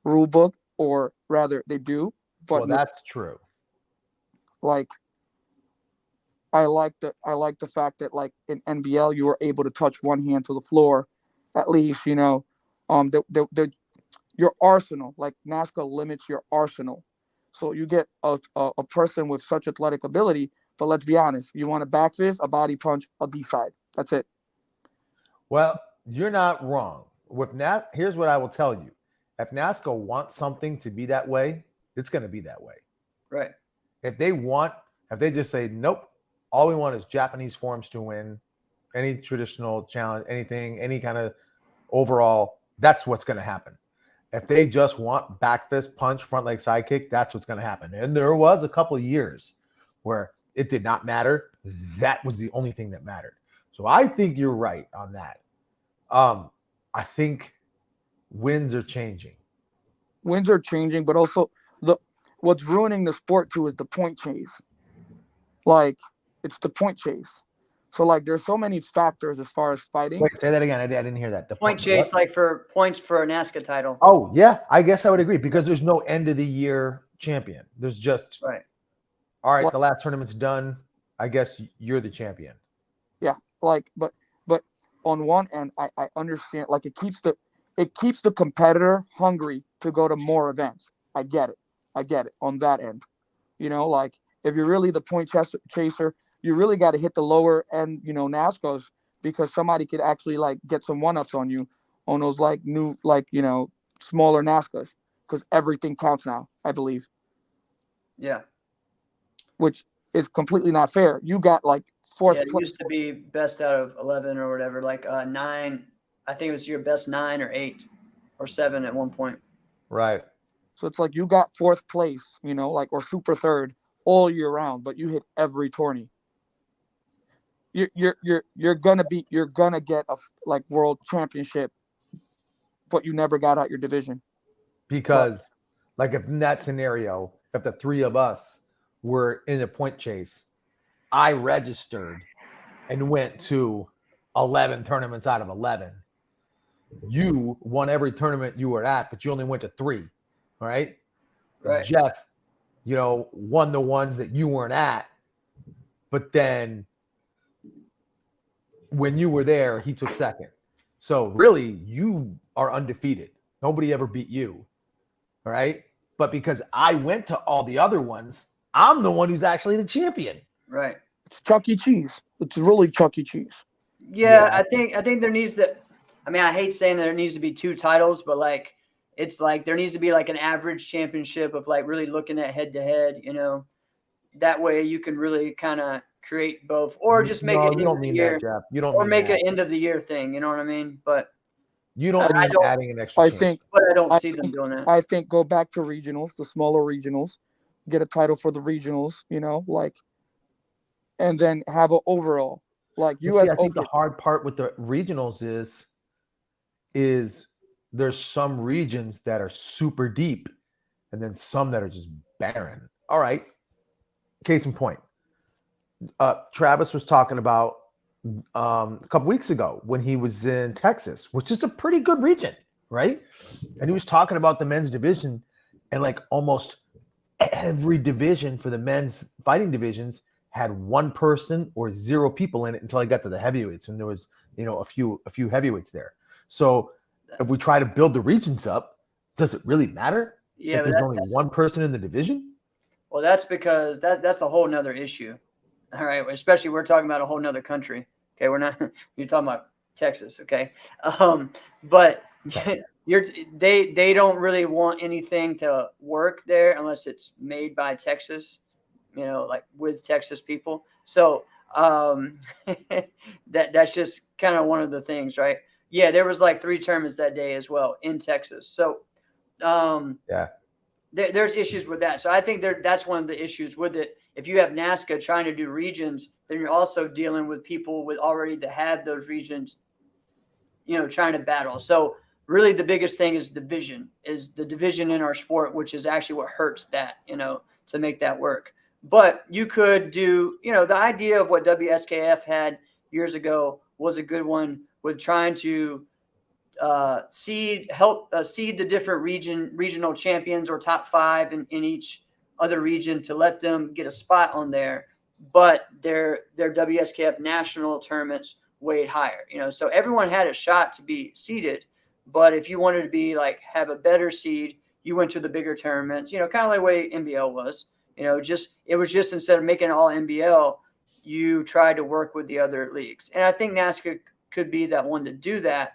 rule book, or rather they do. But well, that's true. Like, I like the fact that like in NBL you are able to touch one hand to the floor, at least, you know, your arsenal, like NASCA limits your arsenal, so you get a person with such athletic ability. But let's be honest, you want a back fist, a body punch, a D-side. That's it. Well, you're not wrong. Here's what I will tell you. If NASCA wants something to be that way, it's going to be that way. Right. If they just say, nope, all we want is Japanese forms to win, any traditional challenge, anything, any kind of overall, that's what's going to happen. If they just want back fist, punch, front leg, side kick, that's what's going to happen. And there was a couple of years where it did not matter. That was the only thing that mattered. So I think you're right on that. I think winds are changing. But also what's ruining the sport too is the point chase. Like, it's the point chase. So like there's so many factors as far as fighting. Wait, say that again. I didn't hear that. The point chase, like for points for a NASCA title. Oh yeah, I guess I would agree, because there's no end of the year champion. There's just right. All right, the last tournament's done. I guess you're the champion. Yeah, like but on one end, I understand, like it keeps the competitor hungry to go to more events. I get it on that end. You know, like if you're really the point chaser, you really got to hit the lower end, you know, NASCARs, because somebody could actually like get some one-ups on you on those like new, like, you know, smaller NASCARs, because everything counts now, I believe. Yeah. Which is completely not fair. You got like fourth. Yeah, it used to be best out of 11 or whatever, like 9. I think it was your best 9 or 8 or 7 at one point. Right. So it's like you got fourth place, you know, like, or super third all year round, but you hit every tourney. You're gonna get a like world championship, but you never got out your division. Because like if in that scenario, if the three of us were in a point chase, I registered and went to 11 tournaments out of 11. you won every tournament you were at, but you only went to 3. All right. Right. Jeff, won the ones that you weren't at, but then when you were there, he took second. So really, you are undefeated. Nobody ever beat you. All right. But because I went to all the other ones, I'm the one who's actually the champion. Right. It's Chuck E. Cheese. It's really Chuck E. Cheese. Yeah, I think there needs to. I mean, I hate saying that there needs to be 2 titles, but like it's like there needs to be like an average championship of like really looking at head to head. That way you can really kind of create both, or just make it you don't mean that, Jeff. You don't or mean make that. an end of the year thing. You know what I mean? But You don't I mean don't- adding an extra. I champ. think but I don't I see them think- doing that. I think go back to regionals, the smaller regionals, get a title for the regionals, and then have an overall like But US see, I think Open. the hard part with the regionals is there's some regions that are super deep, and then some that are just barren. All right. Case in point. Travis was talking about a couple weeks ago when he was in Texas, which is a pretty good region, right? And he was talking about the men's division, and like almost every division for the men's fighting divisions had 1 person or 0 people in it until I got to the heavyweights, and there was a few heavyweights there. So if we try to build the regions up, does it really matter Yeah, if but there's only 1 person in the division? well, that's because that's a whole nother issue. All right, especially we're talking about a whole nother country. Okay, we're not. You're talking about Texas. Okay, but they don't really want anything to work there unless it's made by Texas. Like with Texas people. So that's just kind of one of the things, right? Yeah, there was like 3 tournaments that day as well in Texas. So Yeah. there's issues with that. So I think that's one of the issues with it. If you have NASCA trying to do regions, then you're also dealing with people with already that have those regions, trying to battle. So really the biggest thing is the division in our sport, which is actually what hurts that, to make that work. But you could do, the idea of what WSKF had years ago was a good one with trying to seed the different regional champions or top 5 in each other region to let them get a spot on there, but their WSKF national tournaments weighed higher, so everyone had a shot to be seeded. But if you wanted to be like have a better seed, you went to the bigger tournaments, kind of like the way NBL was, it was just instead of making all NBL, you tried to work with the other leagues. And I think NASCA could be that one to do that.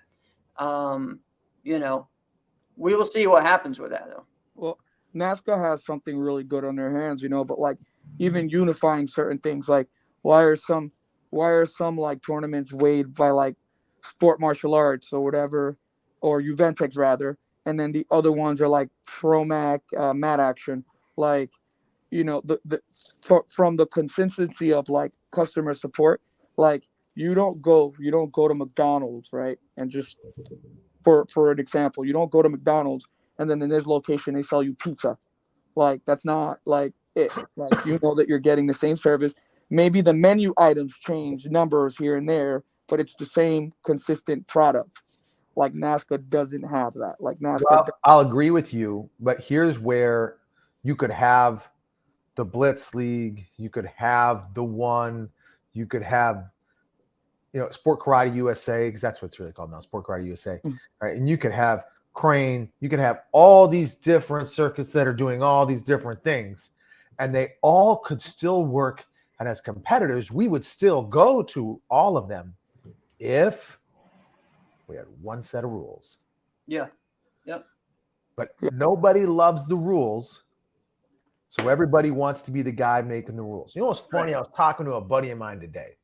We will see what happens with that though. Well, NASCA has something really good on their hands, but like even unifying certain things, like why are some like tournaments weighed by like sport martial arts or whatever, or Juventex rather, and then the other ones are like Promac, Mat Action, like from the consistency of like customer support, like you don't go to McDonald's, right? And just for an example, you don't go to McDonald's and then in this location they sell you pizza. Like that's not like it. Like that you're getting the same service. Maybe the menu items change numbers here and there, but it's the same consistent product. Like NASCA doesn't have that. Like NASCA. Well, I'll agree with you, but here's where you could have the Blitz League, you could have the one, you could have Sport Karate USA, because that's what it's really called now, Sport Karate USA, right? And you could have Crane, you could have all these different circuits that are doing all these different things, and they all could still work. And as competitors, we would still go to all of them if we had one set of rules. Yeah. Yep. But nobody loves the rules, so everybody wants to be the guy making the rules. You know what's funny? I was talking to a buddy of mine today,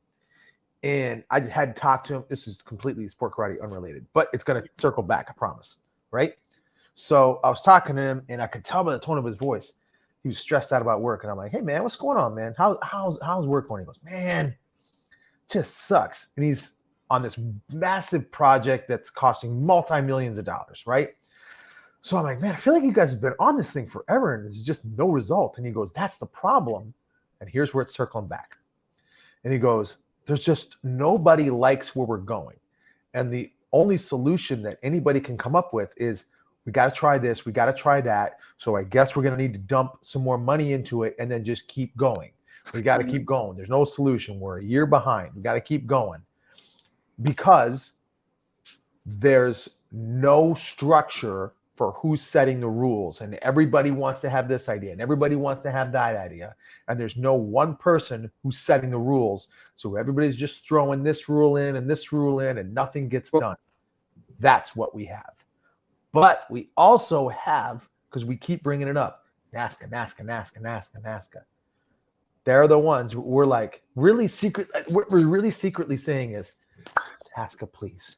and I just had talked to him. This is completely sport karate unrelated, but it's going to circle back, I promise, right? So I was talking to him, and I could tell by the tone of his voice, he was stressed out about work. And I'm like, hey, man, what's going on, man? How's work going? He goes, man, just sucks. And he's on this massive project that's costing multi-millions of dollars, right? So I'm like, man, I feel like you guys have been on this thing forever and there's just no result. And he goes, that's the problem. And here's where it's circling back. And he goes, there's just nobody likes where we're going. And the only solution that anybody can come up with is we got to try this, we got to try that. So I guess we're going to need to dump some more money into it and then just keep going. We got to keep going. There's no solution. We're a year behind. We got to keep going because there's no structure for who's setting the rules, and everybody wants to have this idea and everybody wants to have that idea, and there's no one person who's setting the rules, so everybody's just throwing this rule in and this rule in and nothing gets done. That's what we have. But we also have, because we keep bringing it up, NASCA. They're the ones we're like really secret. What we're really secretly saying is, NASCA, please,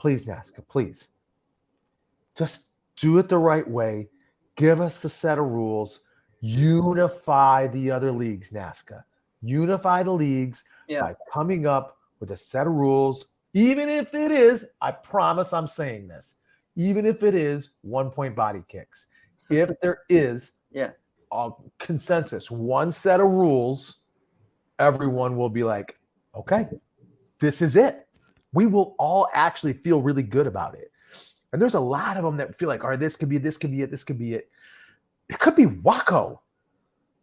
NASCA, please, just do it the right way. Give us the set of rules. Unify the other leagues, NASCA. Unify the leagues by coming up with a set of rules, even if it is, I promise I'm saying this, even if it is 1-point body kicks. If there is a consensus, one set of rules, everyone will be like, okay, this is it. We will all actually feel really good about it. And there's a lot of them that feel like, all right, this could be it. It could be Waco.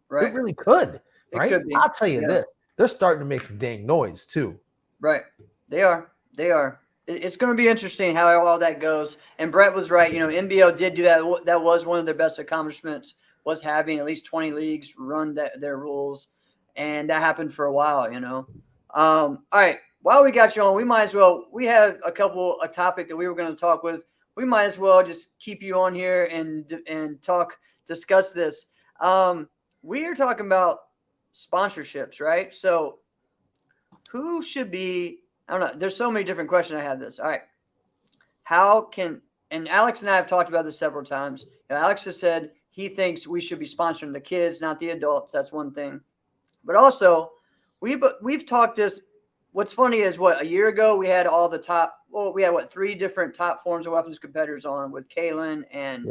Right. It really could. Right. Could be. I'll tell you this. They're starting to make some dang noise too. Right. They are. It's going to be interesting how all that goes. And Brett was right. NBL did do that. That was one of their best accomplishments, was having at least 20 leagues run their rules. And that happened for a while, All right. While we got you on, we have a topic that we were going to talk with. We might as well just keep you on here and discuss this. We are talking about sponsorships, right? So who should be, I don't know, there's so many different questions I have this. All right. And Alex and I have talked about this several times. Alex has said he thinks we should be sponsoring the kids, not the adults. That's one thing. But also, we've talked this. What's funny is a year ago we had all the top. Well, we had 3 different top forms of weapons competitors on with Kalen and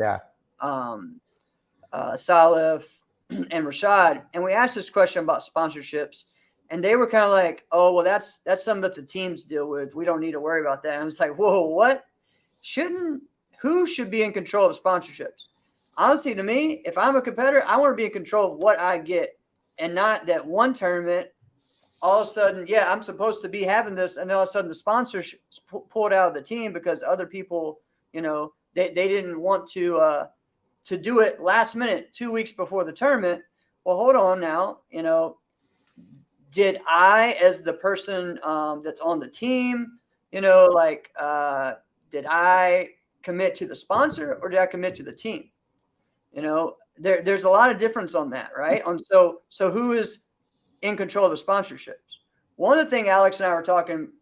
Salif and Rashad, and we asked this question about sponsorships, and they were kind of like, "Oh, well, that's something that the teams deal with. We don't need to worry about that." And I was like, "Whoa, what? Who should be in control of sponsorships?" Honestly, to me, if I'm a competitor, I want to be in control of what I get, and not that one tournament. All of a sudden, I'm supposed to be having this, and then all of a sudden the sponsors pulled out of the team because other people, they didn't want to do it last minute, 2 weeks before the tournament. Well, hold on now, did I, as the person that's on the team, did I commit to the sponsor or did I commit to the team? There's a lot of difference on that, right? So who is in control of the sponsorships? One of the things Alex and I were talking,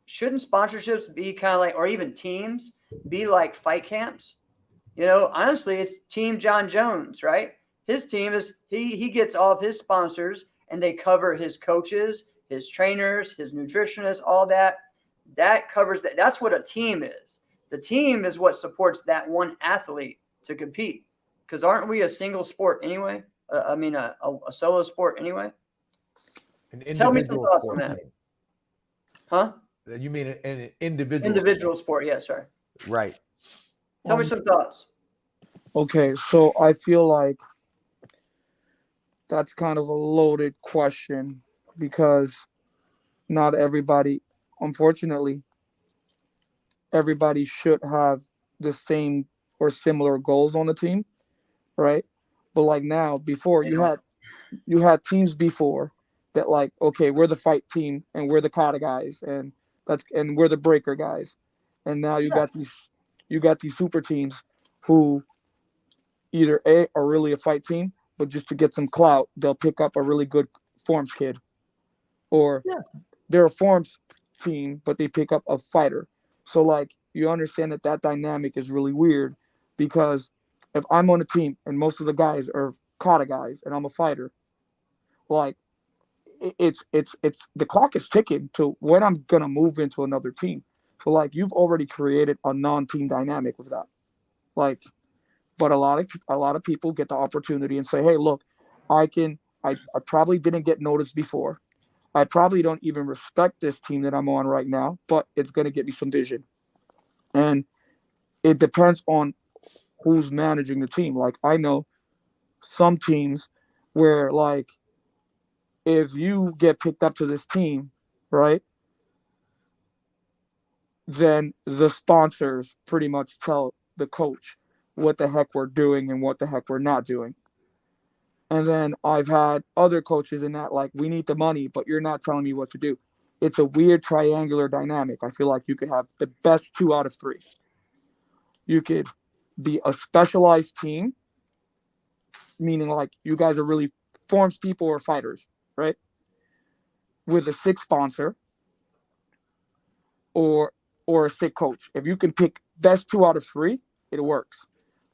shouldn't sponsorships be kind of like, or even teams be like fight camps? Honestly, it's Team John Jones, right? His team is, he gets all of his sponsors and they cover his coaches, his trainers, his nutritionists, all that. That covers that. That's what a team is. The team is what supports that one athlete to compete. Because aren't we a single sport anyway? A solo sport anyway. Tell me some thoughts on that. Huh? You mean an individual? Individual sport, yeah, sorry. Right. Tell me some thoughts. Okay, so I feel like that's kind of a loaded question because not everybody, unfortunately, everybody should have the same or similar goals on the team, right? But like now, before you had teams before that like, okay, we're the fight team and we're the kata guys and we're the breaker guys, and now you got these super teams who either are really a fight team, but just to get some clout, they'll pick up a really good forms kid, or they're a forms team, but they pick up a fighter. So like you understand that dynamic is really weird because if I'm on a team and most of the guys are kata guys and I'm a fighter, like it's the clock is ticking to when I'm gonna move into another team. So like you've already created a non-team dynamic with that. Like, but a lot of people get the opportunity and say, hey, look, I probably didn't get noticed before. I probably don't even respect this team that I'm on right now, but it's going to get me some vision. And it depends on who's managing the team. Like, I know some teams where, like, if you get picked up to this team, right, then the sponsors pretty much tell the coach what the heck we're doing and what the heck we're not doing. And then I've had other coaches in that, like, we need the money, but you're not telling me what to do. It's a weird triangular dynamic. I feel like you could have the best 2 out of 3. You could be a specialized team, meaning like you guys are really forms people or fighters, right? With a sick sponsor or a sick coach. If you can pick best 2 out of 3, it works.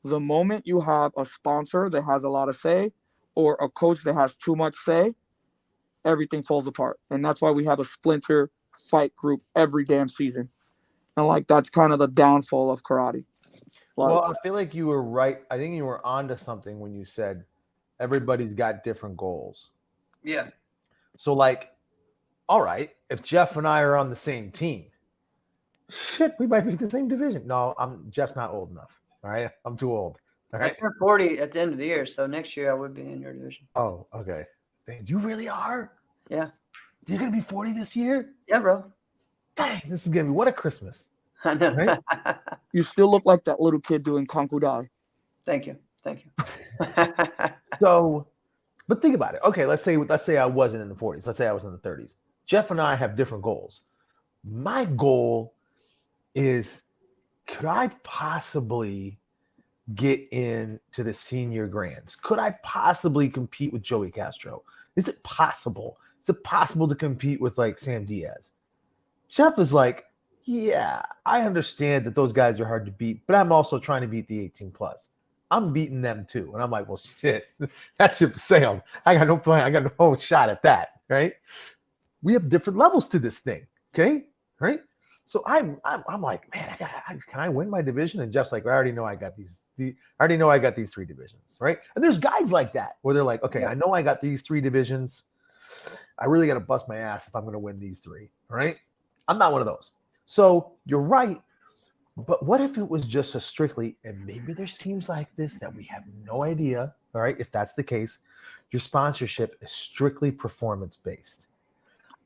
The moment you have a sponsor that has a lot of say or a coach that has too much say, everything falls apart. And that's why we have a splinter fight group every damn season. And like, that's kind of the downfall of karate. Like, Well, I feel like you were right. I think you were onto something when you said everybody's got different goals. Yeah. So, like, all right, if Jeff and I are on the same team, shit, we might be the same division. No, Jeff's not old enough. All right, I'm too old. All I right. turned 40 at the end of the year, so next year I would be in your division. Oh, okay. Dang, you really are? Yeah. You're gonna be 40 this year? Yeah, bro. Dang, this is gonna be what a Christmas. I know. Right? you still look like that little kid doing Kankudai. Thank you. So, but think about it. Okay, let's say I wasn't in the 40s. Let's say I was in the 30s. Jeff and I have different goals. My goal is, could I possibly get into the senior grands? Could I possibly compete with Joey Castro? Is it possible? Is it possible to compete with like Sam Diaz? Jeff is like, yeah, I understand that those guys are hard to beat, but I'm also trying to beat the 18 plus. I'm beating them too. And I'm like, well, shit, that ship sailed. I got no plan. I got no shot at that. Right. We have different levels to this thing. Okay. Right. So I'm like, man, can I win my division? And Jeff's like, I already know I got these 3 divisions. Right. And there's guys like that where they're like, okay, I know I got these 3 divisions. I really got to bust my ass if I'm going to win these 3. Right. I'm not one of those. So you're right. But what if it was just a strictly, and maybe there's teams like this that we have no idea, all right, if that's the case, your sponsorship is strictly performance-based.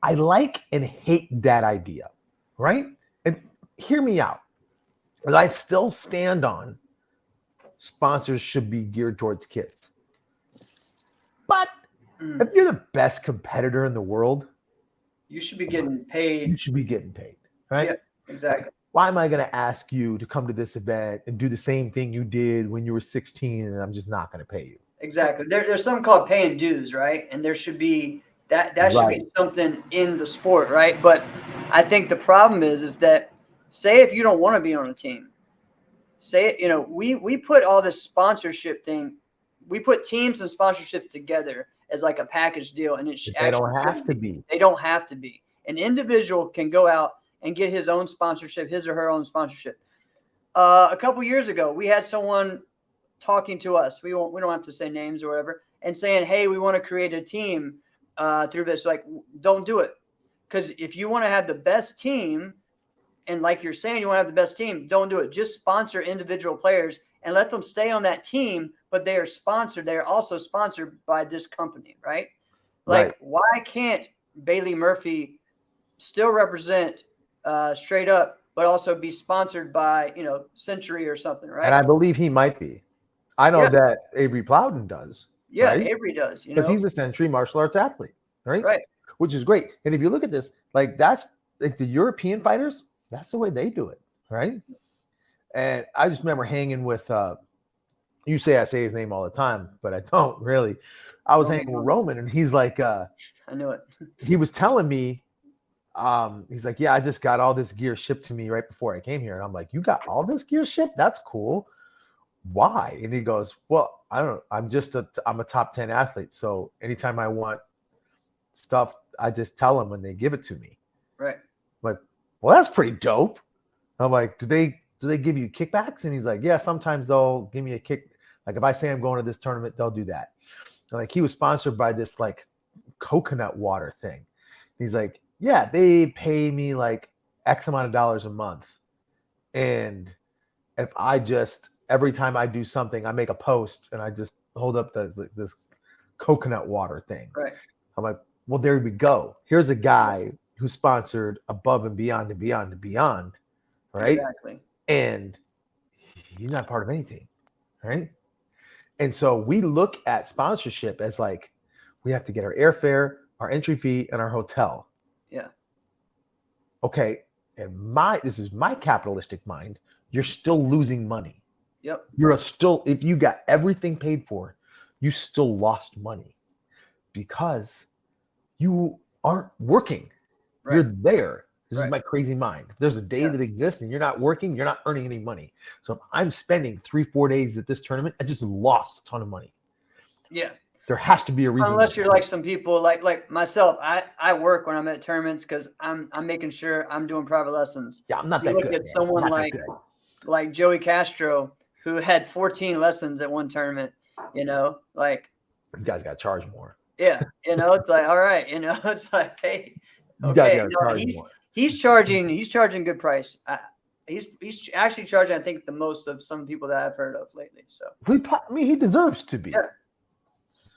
I like and hate that idea, right? And hear me out. But I still stand on sponsors should be geared towards kids. But if you're the best competitor in the world, you should be getting paid. You should be getting paid, right? Yeah, exactly. Why am I going to ask you to come to this event and do the same thing you did when you were 16 and I'm just not going to pay you? Exactly. There's something called paying dues, right? And there should be that should be something in the sport, right? But I think the problem is that say if you don't want to be on a team, say, you know, we put all this sponsorship thing, we put teams and sponsorship together as like a package deal, and they don't have to be. They don't have to be. An individual can go out and get his own sponsorship, his or her own sponsorship. A couple years ago, we had someone talking to us. We don't have to say names or whatever, and saying, "Hey, we want to create a team through this." Like, don't do it, because if you want to have the best team, and like you're saying, you want to have the best team, don't do it. Just sponsor individual players and let them stay on that team, but they are sponsored. They are also sponsored by this company, right? Like, why can't Bailey Murphy still represent straight up, but also be sponsored by, you know, Century or something, right? And I believe he might be. I know that Avery Plowden does. Yeah, right? Avery does. You because know, he's a Century martial arts athlete, right? Right. Which is great. And if you look at this, like that's like the European fighters, that's the way they do it, right? And I just remember hanging with you say I say his name all the time, but I don't really. I was hanging with Roman, and he's like, I knew it. He was telling me, he's like, yeah, I just got all this gear shipped to me right before I came here. And I'm like, you got all this gear shipped? That's cool. Why? And he goes, well, I don't know. I'm a top 10 athlete. So anytime I want stuff, I just tell them when they give it to me. Right. I'm like, well, that's pretty dope. I'm like, do they give you kickbacks? And he's like, yeah, sometimes they'll give me a kick. Like if I say I'm going to this tournament, they'll do that. And like he was sponsored by this like coconut water thing. He's like, yeah, they pay me like X amount of dollars a month. And if I just, every time I do something, I make a post and I just hold up this coconut water thing. Right. I'm like, well, there we go. Here's a guy who sponsored Above and Beyond and Beyond and Beyond, right? Exactly. And he's not part of anything, right? And so we look at sponsorship as like, we have to get our airfare, our entry fee, and our hotel. Yeah. Okay. And this is my capitalistic mind. You're still losing money. Yep. If you got everything paid for, you still lost money because you aren't working. Right. You're there. This Right. is my crazy mind. If there's a day Yeah. that exists and you're not working, you're not earning any money. So if I'm spending 3-4 days at this tournament, I just lost a ton of money. Yeah. There has to be a reason. Unless you're like some people like myself, I work when I'm at tournaments because I'm making sure I'm doing private lessons. Yeah, I'm not You that look good. at man. someone I'm not that good. like Joey Castro, who had 14 lessons at one tournament, like, You guys got to charge more. yeah, it's like, all right, it's like, hey, You guys okay, got to charge more. he's charging good price. He's actually charging, I think, the most of some people that I've heard of lately. So, He deserves to be. Yeah.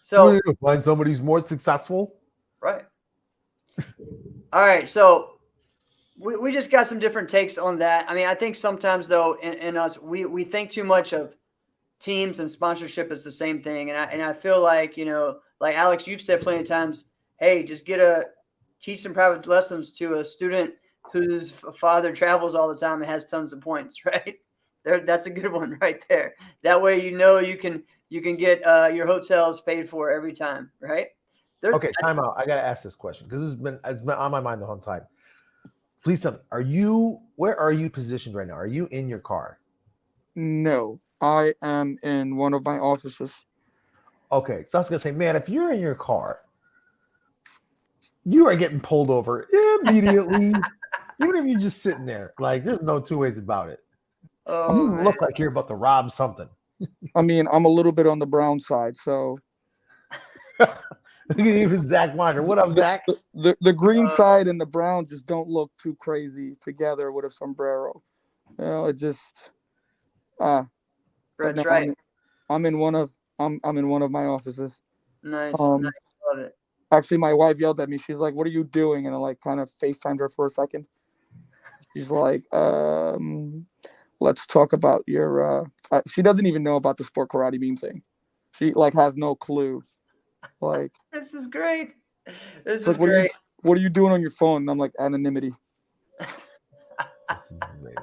So, We're gonna find somebody who's more successful. right. All right. So we just got some different takes on that. I mean, I think sometimes though, in us, we think too much of teams and sponsorship as the same thing. And I feel like, like Alex, you've said plenty of times, hey, just teach some private lessons to a student whose father travels all the time and has tons of points, right? That's a good one right there. That way, you can get your hotels paid for every time, right? Okay, time out. I gotta ask this question because it's been on my mind the whole time. Please tell me, where are you positioned right now? Are you in your car? No, I am in one of my offices. Okay, so I was gonna say, man, if you're in your car, you are getting pulled over immediately. Even if you're just sitting there, like there's no two ways about it. Oh, You look like you're about to rob something. I mean, I'm a little bit on the brown side, so Even Zach Winder. What up, Zach? the green side and the brown just don't look too crazy together with a sombrero. It just That's no, right. I'm in one of my offices. Nice. Um, Nice. Love it. Actually, my wife yelled at me. She's like, "What are you doing?" And I like kind of FaceTimed her for a second. She's like, "Let's talk about your." She doesn't even know about the sport karate beam thing. She like has no clue. Like, This is great. This is like, great. what are you doing on your phone? And I'm like, anonymity. Amazing.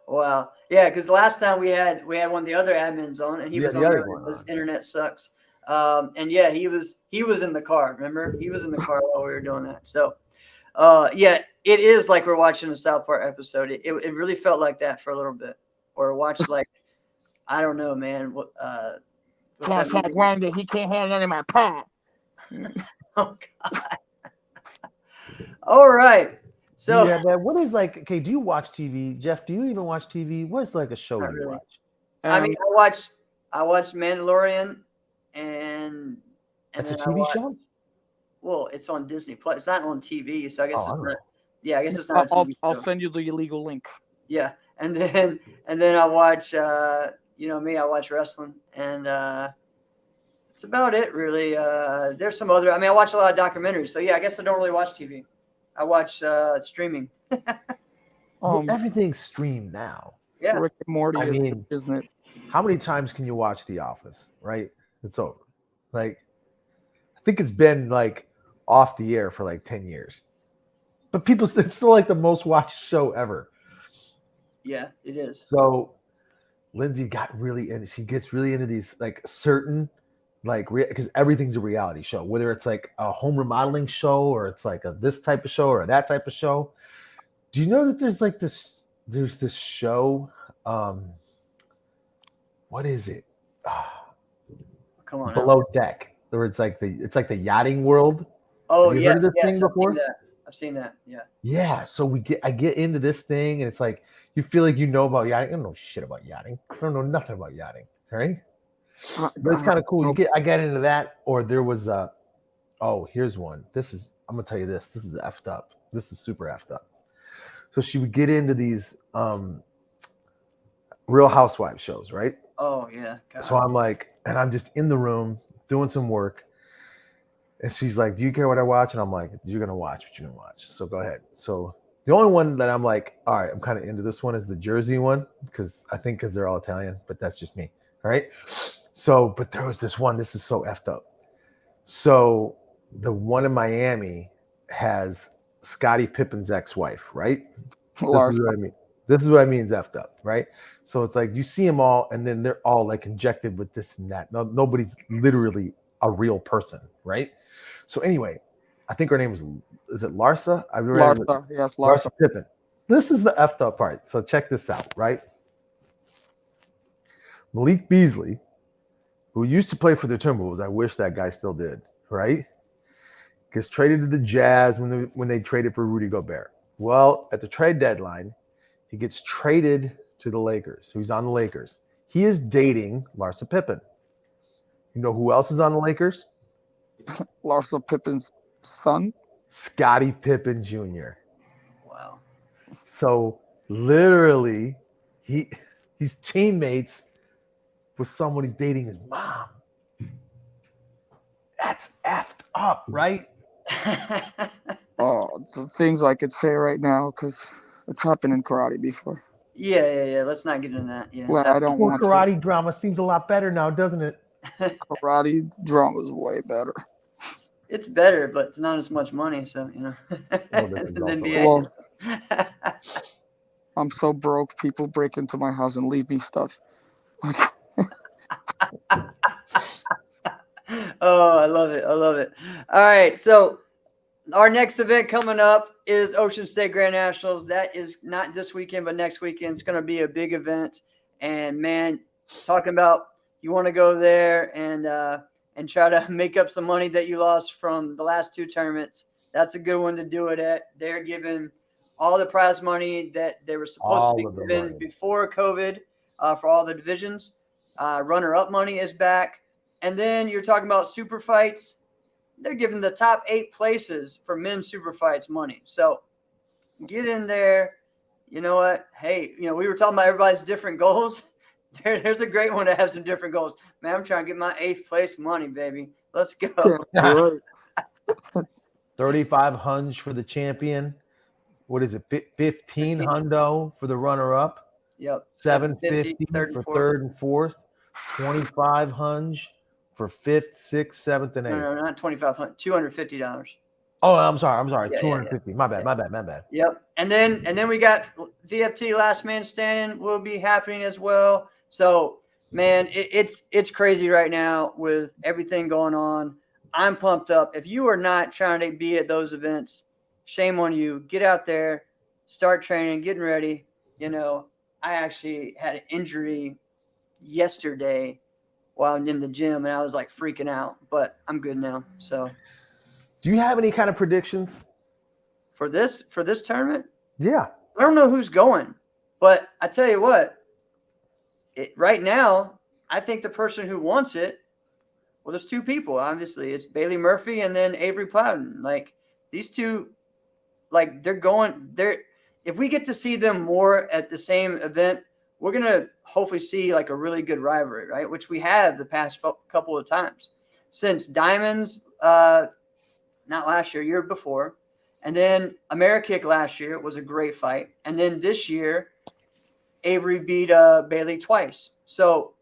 Wow. Yeah, because last time we had one of the other admins on, and he Yeah, was the on other there, one his on. internet sucks. And yeah, he was in the car. Remember, he was in the car while we were doing that. So, yeah, it is like we're watching a South Park episode. It really felt like that for a little bit, or watched like, I don't know, man. What's that movie? Wanda, he can't have none of my pie. Oh God. All right. So yeah, man. What is like? Okay, do you watch TV, Jeff? Do you even watch TV? What's like a show Not you really. watch? I mean, I watched Mandalorian, and That's a then TV show. Well, it's on Disney Plus. It's not on TV, so I guess Oh, I it's don't not. know. Yeah, I guess it's not a TV I'll show. send you the illegal link. Yeah, and then I watch. I watch wrestling, and that's about it, really. There's some other. I mean, I watch a lot of documentaries, so yeah, I guess I don't really watch TV. I watch streaming. Well, everything's streamed now. Yeah, Rick and Morty I is, mean- isn't it? How many times can you watch The Office? Right, it's over. Like, I think it's been like off the air for like 10 years, but it's still like the most watched show ever. yeah, it is. So Lindsay she gets really into these like certain because everyth's a reality show, whether it's like a home remodeling show or it's like this type of show or that type of show. Do you know that there's this show, what is it? Come on. Below Deck, where it's like the yachting world. Oh Have you heard yes, of this thing before? I've seen that. Yeah. Yeah, so I get into this thing, and it's like you feel like you know about yachting. I don't know shit about yachting. I don't know nothing about yachting, right? But it's kind of cool. I get into that. Or there was Oh, here's one. I'm gonna tell you this. This is effed up. This is super effed up. So she would get into these Real Housewives shows, right? Oh yeah. God. So I'm like, and I'm just in the room doing some work. And she's like, "Do you care what I watch?" And I'm like, "You're gonna watch what you're gonna watch. So go ahead." So the only one that I'm like, all right, I'm kind of into this one is the Jersey one because they're all Italian, but that's just me. All right. So, but there was this one. This is so effed up. So the one in Miami has Scottie Pippen's ex-wife, right? This Larsa. is what I mean. This is what I mean is effed up, right? So it's like you see them all, and then they're all like injected with this and that. No, nobody's literally a real person, right? So anyway, I think her name is it Larsa? I remember Larsa. Yes, Larsa. Larsa Pippen. This is the effed up part. So check this out, right? Malik Beasley, who used to play for the Timberwolves, I wish that guy still did, right? Gets traded to the Jazz when they traded for Rudy Gobert. Well, at the trade deadline, he gets traded to the Lakers. So he's on the Lakers. He is dating Larsa Pippen. You know who else is on the Lakers? Larsa Pippen's son. Scottie Pippen Jr. Wow. So literally, he's teammates with someone he's dating his mom. That's effed up, right? Oh, the things I could say right now because it's happened in karate before. Yeah. Let's not get into that. Yeah. Well, I don't Poor want karate drama seems a lot better now, doesn't it? to. Karate drama is way better. It's better, but it's not as much money. So Well, this is the also NBA. Well, I'm so broke. People break into my house and leave me stuff. Like, Oh, I love it. All right. So our next event coming up is Ocean State Grand Nationals. That is not this weekend, but next weekend. It's going to be a big event. And man, talking about you want to go there and try to make up some money that you lost from the last two tournaments. That's a good one to do it at. They're giving all the prize money that they were supposed All to of be the given money. before COVID for all the divisions. Runner-up money is back. And then you're talking about super fights. They're giving the top 8 places for men's super fights money. So get in there. You know what? Hey, we were talking about everybody's different goals. There's a great one to have some different goals. Man, I'm trying to get my 8th place money, baby. Let's go. right. 35 hunch for the champion. What is it? 15 hundo for the runner-up. Yep. 750 third for and fourth. third and fourth. 25 hunch for fifth, sixth, seventh, and eighth. No, not $2,500. $250. Oh, I'm sorry. Yeah, 250. yeah. My bad. Yep. And then we got VFT Last Man Standing will be happening as well. So man, it's crazy right now with everything going on. I'm pumped up. If you are not trying to be at those events, shame on you. Get out there, start training, getting ready. I actually had an injury yesterday while I'm in the gym, and I was like freaking out, but I'm good now. So Do you have any kind of predictions? for this tournament, Yeah. I don't know who's going, but I tell you what, right now, I think the person who wants it, well, there's two people. Obviously, it's Bailey Murphy and then Avery Plowden. Like these two, like they're going there. If we get to see them more at the same event, we're gonna hopefully see like a really good rivalry, right? Which we have the past couple of times since Diamonds, not last year before, and then Amerikick last year was a great fight, and then this year, Avery beat Bailey twice. So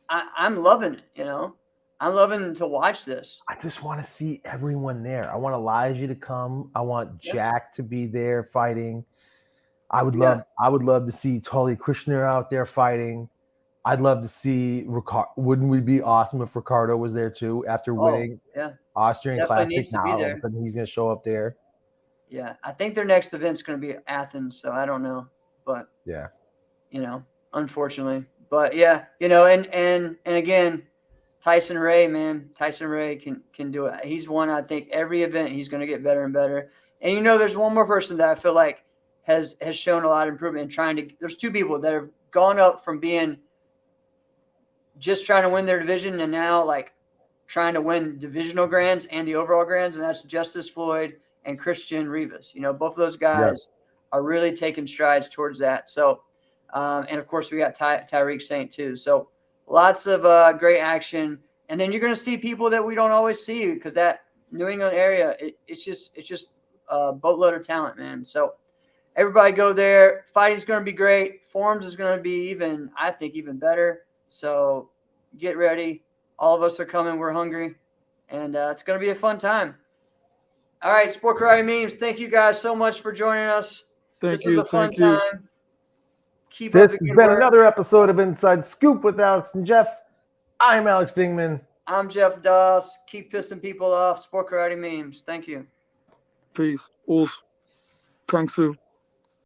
I'm loving it. I'm loving to watch this. I just want to see everyone there. I want Elijah to come. I want Jack to be there fighting. I would love to see Tully Krishner out there fighting. I'd love to see Ricardo. Wouldn't we be awesome if Ricardo was there too after winning Austrian Definitely needs Classic? to be Now there. he's going to show up there. Yeah, I think their next event's going to be Athens, so I don't know, but Yeah. Unfortunately, but yeah, and again, Tyson Ray, man, Tyson Ray can do it. He's won, I think, every event. He's going to get better and better. And there's one more person that I feel like has shown a lot of improvement in there's two people that have gone up from being just trying to win their division and now like trying to win divisional grands and the overall grands, and that's Justice Floyd and Christian Rivas. You know, both of those guys are really taking strides towards that. So, and of course, we got Tyreek Saint too. So, lots of great action. And then you're going to see people that we don't always see because that New England area, it's just a boatload of talent, man. So, everybody go there. Fighting's going to be great. Forms is going to be I think, even better. So, get ready. All of us are coming. We're hungry. And it's going to be a fun time. All right, Sport Karate Memes, thank you guys so much for joining us. This was a fun time. Keep This up the has good been work. another episode of Inside Scoop with Alex and Jeff. I'm Alex Dingman. I'm Jeff Doss. Keep pissing people off. Sport Karate Memes. Thank you. Peace. Us. Kang Su.